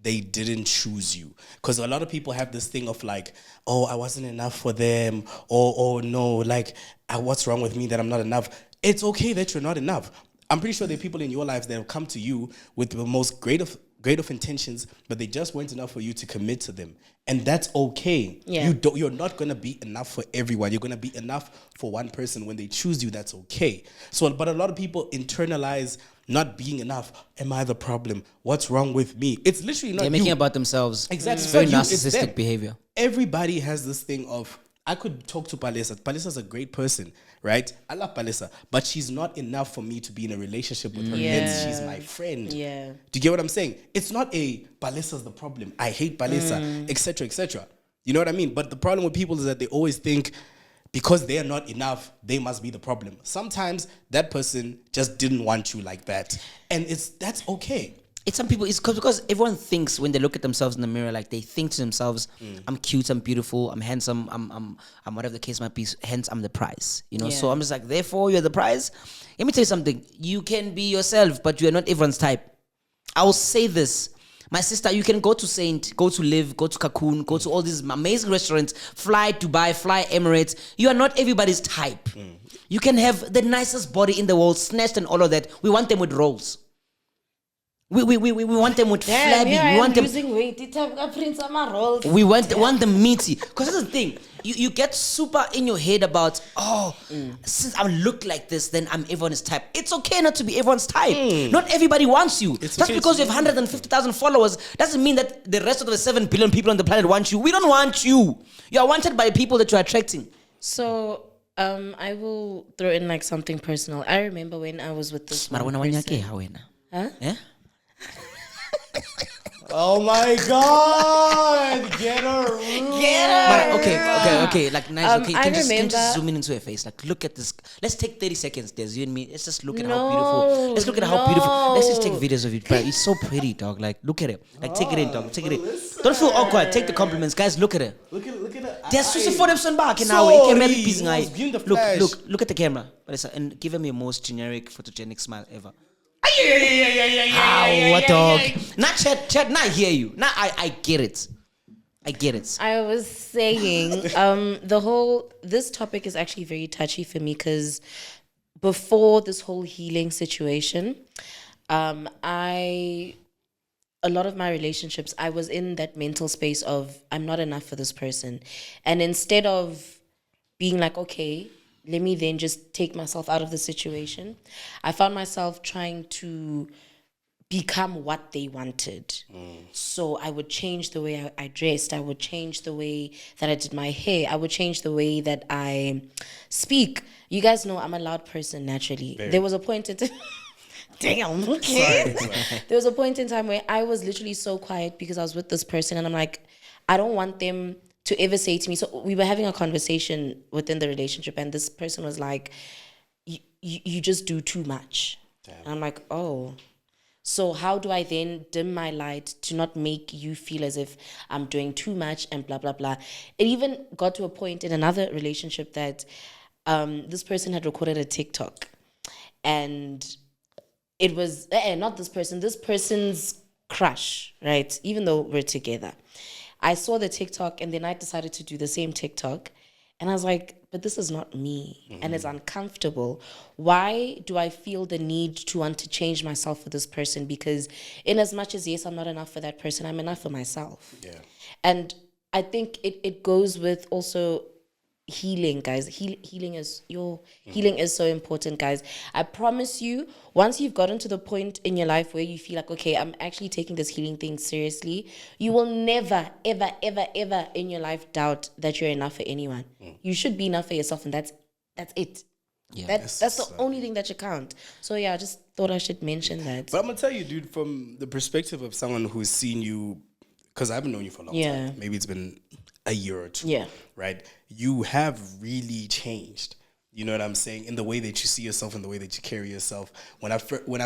they didn't choose you, because a lot of people have this thing of like, oh, I wasn't enough for them, or oh no, like what's wrong with me that I'm not enough. It's okay that you're not enough. I'm pretty sure there are people in your lives that have come to you with the most great of intentions, but they just weren't enough for you to commit to them, and that's okay. Yeah. You're not gonna be enough for everyone. You're gonna be enough for one person. When they choose you, that's okay. So, but a lot of people internalize not being enough. Am I the problem? What's wrong with me? It's literally not They're making you. about themselves. Exactly. It's very It's not you, it's narcissistic them. behavior. Everybody has this thing of, I could talk to Palesa. Palesa's a great person, right? I love Palesa, but she's not enough for me to be in a relationship with her. Hence, she's my friend. Yeah. Do you get what I'm saying? It's not a Palesa's the problem. I hate Palesa, etc., etc. You know what I mean? But the problem with people is that they always think because they are not enough, they must be the problem. Sometimes that person just didn't want you like that, and that's okay. It's some people. It's because everyone thinks when they look at themselves in the mirror, like they think to themselves, "I'm cute, I'm beautiful, I'm handsome, I'm whatever the case might be. Hence, I'm the prize." So Yeah. I'm just like, therefore, you're the prize. Let me tell you something. You can be yourself, but you are not everyone's type. I will say this. My sister, you can go to Saint, go to Live, go to Cocoon, go to all these amazing restaurants, fly Dubai, fly Emirates. You are not everybody's type. You can have the nicest body in the world, snatched and all of that. We want them with rolls. We want them with flabby. We want them. losing weight. It have Prince Ama rolls. We want them meaty. Because that's the thing. You get super in your head about, since I look like this, then I'm everyone's type. It's okay not to be everyone's type. Not everybody wants you. It's Just okay because to- you have 150,000 followers doesn't mean that the rest of the 7 billion people on the planet want you. We don't want you. You are wanted by people that you're attracting. So, I will throw in like something personal. I remember when I was with this Mara one wena person. wanyake ha wena. Huh? Yeah? Oh my God! Get her! Mara, okay. Like nice. Okay, I can you just remember- zoom in into her face? Like, look at this. Let's take 30 seconds. There's you and me. Let's just look at how No, beautiful. Let's look at how beautiful. Let's just take no. videos of you. Bro, it's so pretty, dog. Like, look at it. Like, take it in, dog. Take it in. Don't feel awkward. Take the compliments, guys. Look at it. Look at her There's just a 40% back now. You can maybe Sorry, I was viewing the Look, flash. look at the camera, Palesa, and give him your most generic photogenic smile ever. Yeah. What dog? Not chat. Not hear you. Now I get it. I get it. I was saying, this topic is actually very touchy for me because before this whole healing situation, a lot of my relationships, I was in that mental space of I'm not enough for this person. And instead of being like, okay, let me then just take myself out of the situation, I found myself trying to become what they wanted. So I would change the way I dressed. I would change the way that I did my hair. I would change the way that I speak. You guys know I'm a loud person naturally. There was a point in time. Damn, okay. Sorry. There was a point in time where I was literally so quiet because I was with this person and I'm like, I don't want them to ever say to me. So we were having a conversation within the relationship and this person was like, you just do too much. Damn. And I'm like, oh. So how do I then dim my light to not make you feel as if I'm doing too much and blah, blah, blah. It even got to a point in another relationship that this person had recorded a TikTok and it was not this person's crush, right? Even though we're together. I saw the TikTok and then I decided to do the same TikTok. And I was like, but this is not me. And it's uncomfortable. Why do I feel the need to want to change myself for this person? Because in as much as, yes, I'm not enough for that person, I'm enough for myself. Yeah. And I think it goes with also healing, guys. Healing is so important, guys. I promise you, once you've gotten to the point in your life where you feel like, okay, I'm actually taking this healing thing seriously, you will never, ever, ever, ever in your life doubt that you're enough for anyone. You should be enough for yourself, and that's it. Yeah, that's the only thing that should count. So yeah, I just thought I should mention that. But I'm gonna tell you, dude, from the perspective of someone who's seen you, because I haven't known you for a long time. Maybe it's been a year or two. Yeah. Right? You have really changed. You know what I'm saying? In the way that you see yourself and the way that you carry yourself. When I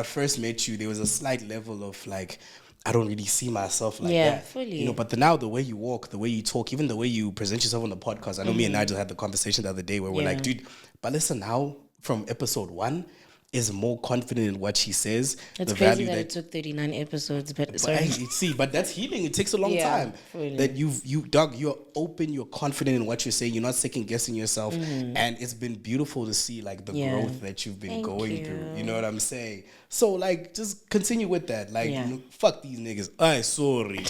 first met you, there was a slight level of like, I don't really see myself like that. Fully. You know, but now the way you walk, the way you talk, even the way you present yourself on the podcast. I know me and Nigel had the conversation the other day where we're like, dude, but listen now from episode 1 is more confident in what she says. It's crazy that it took 39 episodes, but sorry. But that's healing. It takes a long time. Really. That you're open, you're confident in what you're saying. You're not second guessing yourself, and it's been beautiful to see like the growth that you've been going through. You know what I'm saying? So like, just continue with that. Like, fuck these niggas. Sorry.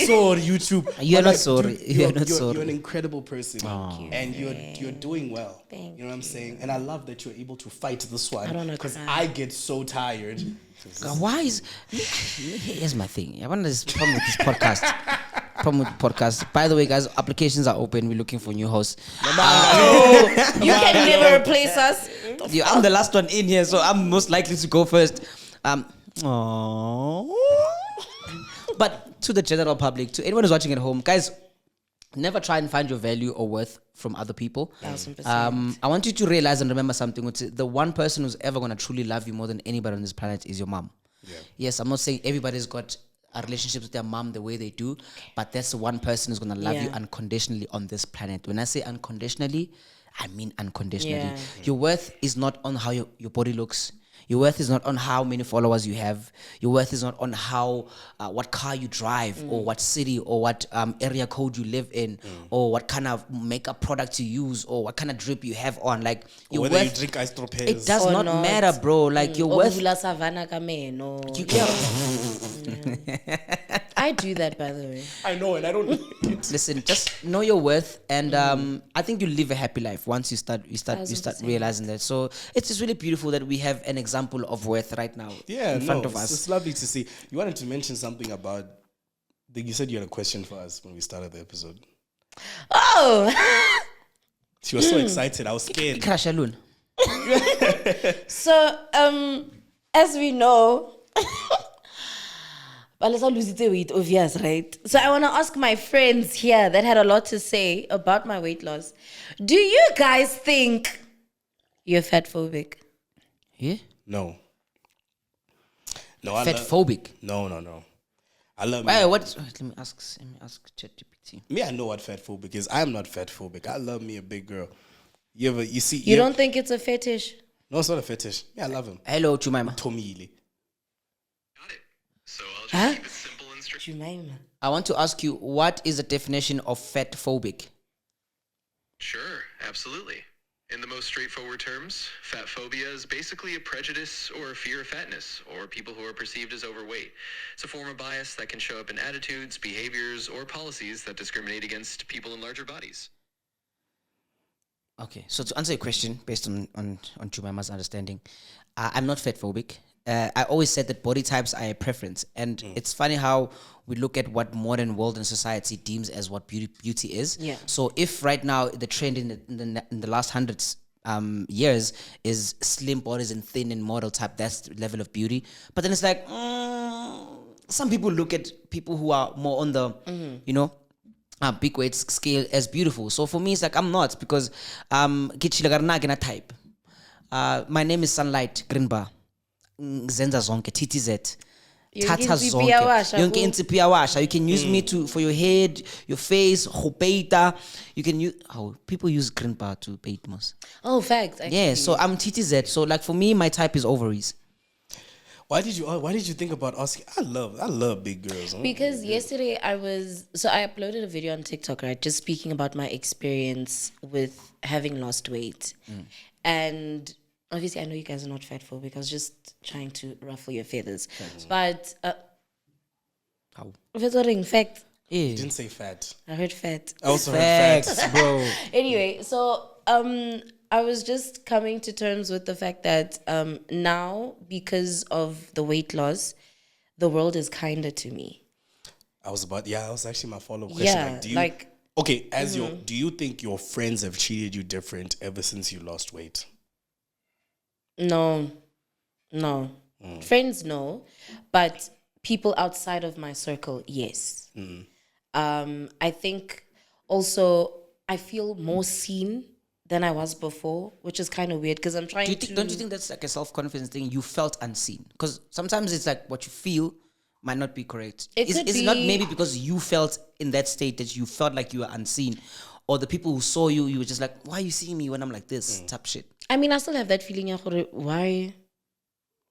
Sorry, YouTube. You're not sorry. You're not sorry. You're an incredible person, and you're doing well. You know what I'm saying? And I love that you're able to fight this one. I don't know, because I get so tired. Why is... Here's my thing. I want this problem with this podcast. By the way, guys, applications are open. We're looking for new hosts. You can never replace us. I'm the last one in here, so I'm most likely to go first. But to the general public, to anyone who's watching at home, guys, never try and find your value or worth from other people. 1000%. I want you to realize and remember something. The one person who's ever going to truly love you more than anybody on this planet is your mom. Yeah. Yes, I'm not saying everybody's got a relationship with their mom the way they do, but that's the one person who's going to love you unconditionally on this planet. When I say unconditionally, I mean unconditionally. Yeah. Your worth is not on how your body looks. Your worth is not on how many followers you have. Your worth is not on how what car you drive or what city or what area code you live in or what kind of makeup product you use or what kind of drip you have on. Like your whether worth, you drink isotropes. it does not matter, bro. Like your worth. I do that, by the way. I know, and I don't. Listen, just know your worth, and I think you live a happy life once you start realizing that. So it's just really beautiful that we have an example of worth right now in front of us. It's lovely to see. You wanted to mention something about. You said you had a question for us when we started the episode. Oh, she was so excited. I was scared. Crash alone. So, as we know. But let's all lose it weight, obvious, right? So I want to ask my friends here that had a lot to say about my weight loss. Do you guys think you're fat phobic? Yeah? No. Fat phobic? No. I love Why, me. what? Let me ask ChatGPT. Me, I know what fat phobic is. I am not fat phobic. I love me a big girl. You see? You don't think it's a fetish? No, it's not a fetish. Yeah, I love him. Hello, Chumaima. Tomile. Got it. So I'll just Huh? keep it simple and straight. Jemima. I want to ask you, what is the definition of fat phobic? Sure, absolutely. In the most straightforward terms, fat phobia is basically a prejudice or a fear of fatness, or people who are perceived as overweight. It's a form of bias that can show up in attitudes, behaviors, or policies that discriminate against people in larger bodies. Okay, so to answer your question, based on Jumaima's understanding, I'm not fat phobic. I always said that body types are a preference, and it's funny how we look at what modern world and society deems as what beauty is. Yeah. So if right now the trend in the last hundreds years is slim bodies and thin and model type, that's the level of beauty. But then it's like some people look at people who are more on the big weight scale as beautiful. So for me, it's like I'm not, because type. My name is Sunlight Greenbar. Zenza zonke TTZ. Yonke Tata insiphi zonke. iyawasha, Yonke boo. insiphi iyawasha. You can use me for your head, your face, hopeita. You can use people use Greenbar to bait most. Oh, facts. Actually. Yeah, so I'm TTZ. So like for me, my type is ovaries. Why did you think about asking? I love big girls. Because yesterday I uploaded a video on TikTok, right? Just speaking about my experience with having lost weight. And obviously I know you guys are not fat phobic. I was just trying to ruffle your feathers. But How? in fact, Yeah. Didn't say fat. I heard fat. I also heard Facts, fat. bro. Anyway, so I was just coming to terms with the fact that now, because of the weight loss, the world is kinder to me. That was actually my follow-up question. Yeah, Like, do you, like okay, do you think your friends have treated you different ever since you lost weight? no. Friends, no, but people outside of my circle, yes. I think also I feel more seen than I was before, which is kind of weird because I'm trying to. Don't you think that's like a self-confidence thing? You felt unseen, because sometimes it's like what you feel might not be correct. Is it not maybe because you felt in that state that you felt like you were unseen, or the people who saw you, you were just like, why are you seeing me when I'm like this type shit? I mean, I still have that feeling.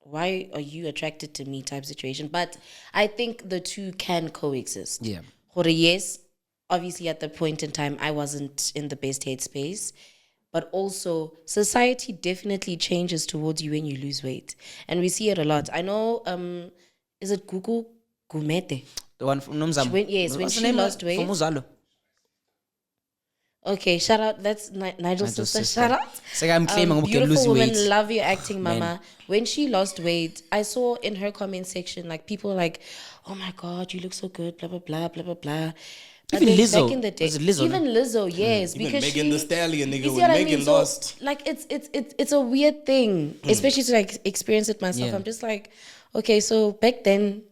Why are you attracted to me type situation? But I think the two can coexist. Yeah. Yes, obviously at the point in time I wasn't in the best headspace, but also society definitely changes towards you when you lose weight, and we see it a lot. I know. Is it Gugu Gumete? The one from Nomzamo. When she lost weight. From Muzalo. Okay, shout out. That's Nigel's sister. Shout out. It's like I'm claiming I'm beautiful losing woman, weight. love your acting, mama. When she lost weight, I saw in her comment section like people like, "Oh my God, you look so good," blah blah blah blah blah blah. But Even then Lizzo. back in the day, Was it Lizzo, even Lizzo, yes, Even because Megan she, Thee Stallion, nigga, you see when what I Megan mean? So, lost. like it's a weird thing, especially to like experience it myself. Yeah. I'm just like, okay, so back then,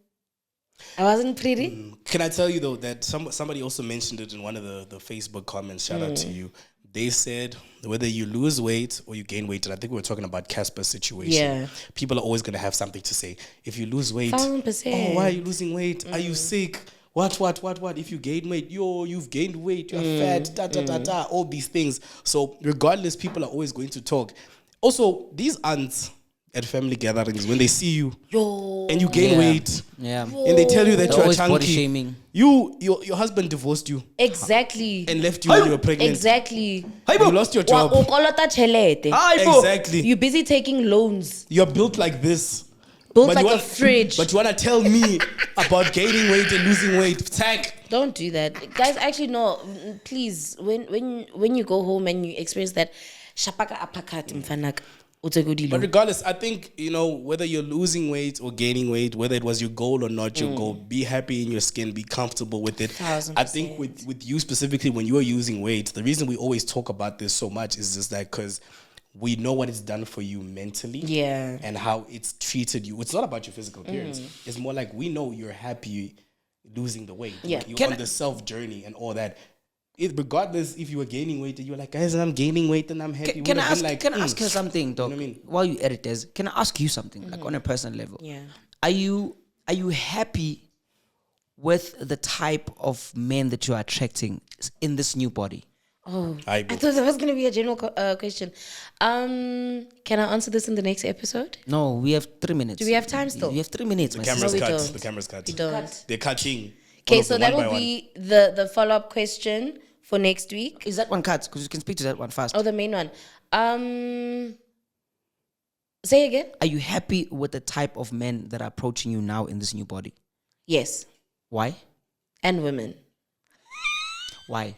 I wasn't pretty. Can I tell you though that somebody also mentioned it in one of the Facebook comments? Shout out to you. They said whether you lose weight or you gain weight, and I think we were talking about Casper's situation. Yeah. People are always going to have something to say. If you lose weight, 1,000%. oh, why are you losing weight? Are you sick? What? If you gain weight, you've gained weight, you're fat, all these things. So regardless, people are always going to talk. Also, these aunts at family gatherings, when they see you and you gain weight, Yeah. and they tell you that They're you're always chunky, body shaming. your husband divorced you Exactly. and left you when you were pregnant. Exactly. You lost your job. O kolota tjhelete. Exactly. You're busy taking loans. You're built like this. Built But like you a wanna- fridge. But you want to tell me about gaining weight and losing weight? Tack. Don't do that, guys. Actually, no. Please, when you go home and you experience that, shapaka apakat mfanaka. But regardless, I think, whether you're losing weight or gaining weight, whether it was your goal or not your goal, be happy in your skin, be comfortable with it. 1,000%. I think with you specifically, when you are using weight, the reason we always talk about this so much is just that because we know what it's done for you mentally. Yeah. And how it's treated you. It's not about your physical appearance. It's more like we know you're happy losing the weight. Yeah. Like you're on the self journey and all that. Regardless if you were gaining weight and you were like, guys, I'm gaining weight and I'm happy. Can I Would've ask? been like, Can I ask her something, Doc? You know what I mean? While you edit this, can I ask you something, like on a personal level? Yeah. Are you happy with the type of men that you are attracting in this new body? Oh, I I thought that was going to be a general question. Can I answer this in the next episode? No, we have 3 minutes. Do we have time still? We have 3 minutes. The my camera's sister. we cut. don't. The camera's cut. We don't. They're cutting. Okay, all of so them that one will by one. be the follow-up question for next week. Is that one cut? Because you can speak to that one fast. Oh, the main one. Say again? Are you happy with the type of men that are approaching you now in this new body? Yes. Why? And women. Why?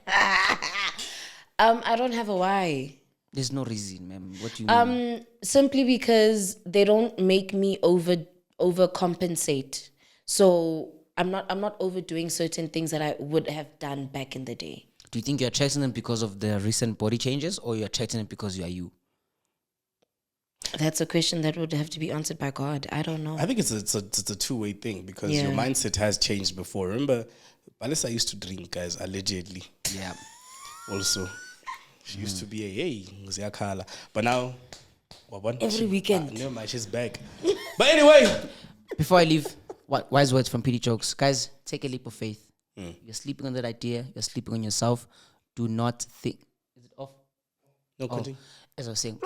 I don't have a why. There's no reason, ma'am. What do you mean? Simply because they don't make me overcompensate. So I'm not overdoing certain things that I would have done back in the day. Do you think you're attracting them because of the recent body changes, or you're attracting them because you are you? That's a question that would have to be answered by God. I don't know. I think it's a two-way thing because Yeah. your mindset has changed before. Remember, Palesa used to drink, guys, allegedly. Yeah. Also, she used to be a ngiziyakhala. But now, Every weekend. Never mind, she's back. But anyway, Before I leave, wise words from Pdjokes. Guys, take a leap of faith. You're sleeping on that idea. You're sleeping on yourself. Do not think. Is it off? no continue. As I was saying,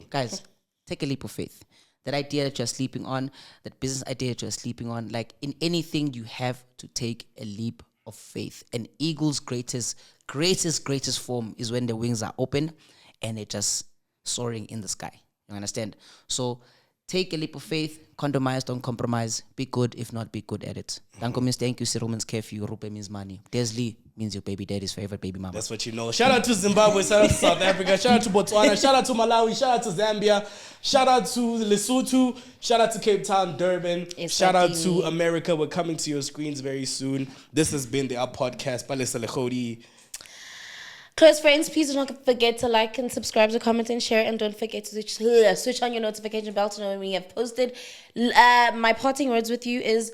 guys, take a leap of faith. That idea that you're sleeping on, that business idea that you're sleeping on, like in anything, you have to take a leap of faith. An eagle's greatest form is when the wings are open and they're just soaring in the sky. You understand? So take a leap of faith. Condomize, don't compromise. Be good, if not, be good at it. Danko means thank you. Cyril means care for you. Rupe means money. Desli means your baby daddy's favorite baby mama. That's what you know. Shout out to Zimbabwe, shout out to South Africa, shout out to Botswana, shout out to Malawi, shout out to Zambia, shout out to Lesotho, shout out to Cape Town, Durban, shout out to America. We're coming to your screens very soon. This has been the Up Podcast. Palesalegodi. Close friends, please do not forget to like and subscribe, to comment and share, and don't forget to switch on your notification bell to know when we have posted. My parting words with you is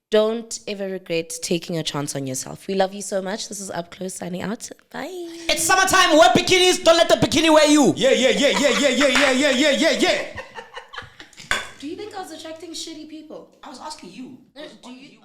don't ever regret taking a chance on yourself. We love you so much. This is Up Close signing out. Bye. It's summertime. Wear bikinis. Don't let the bikini wear you. Yeah. Do you think I was attracting shitty people? I was asking you. Do you?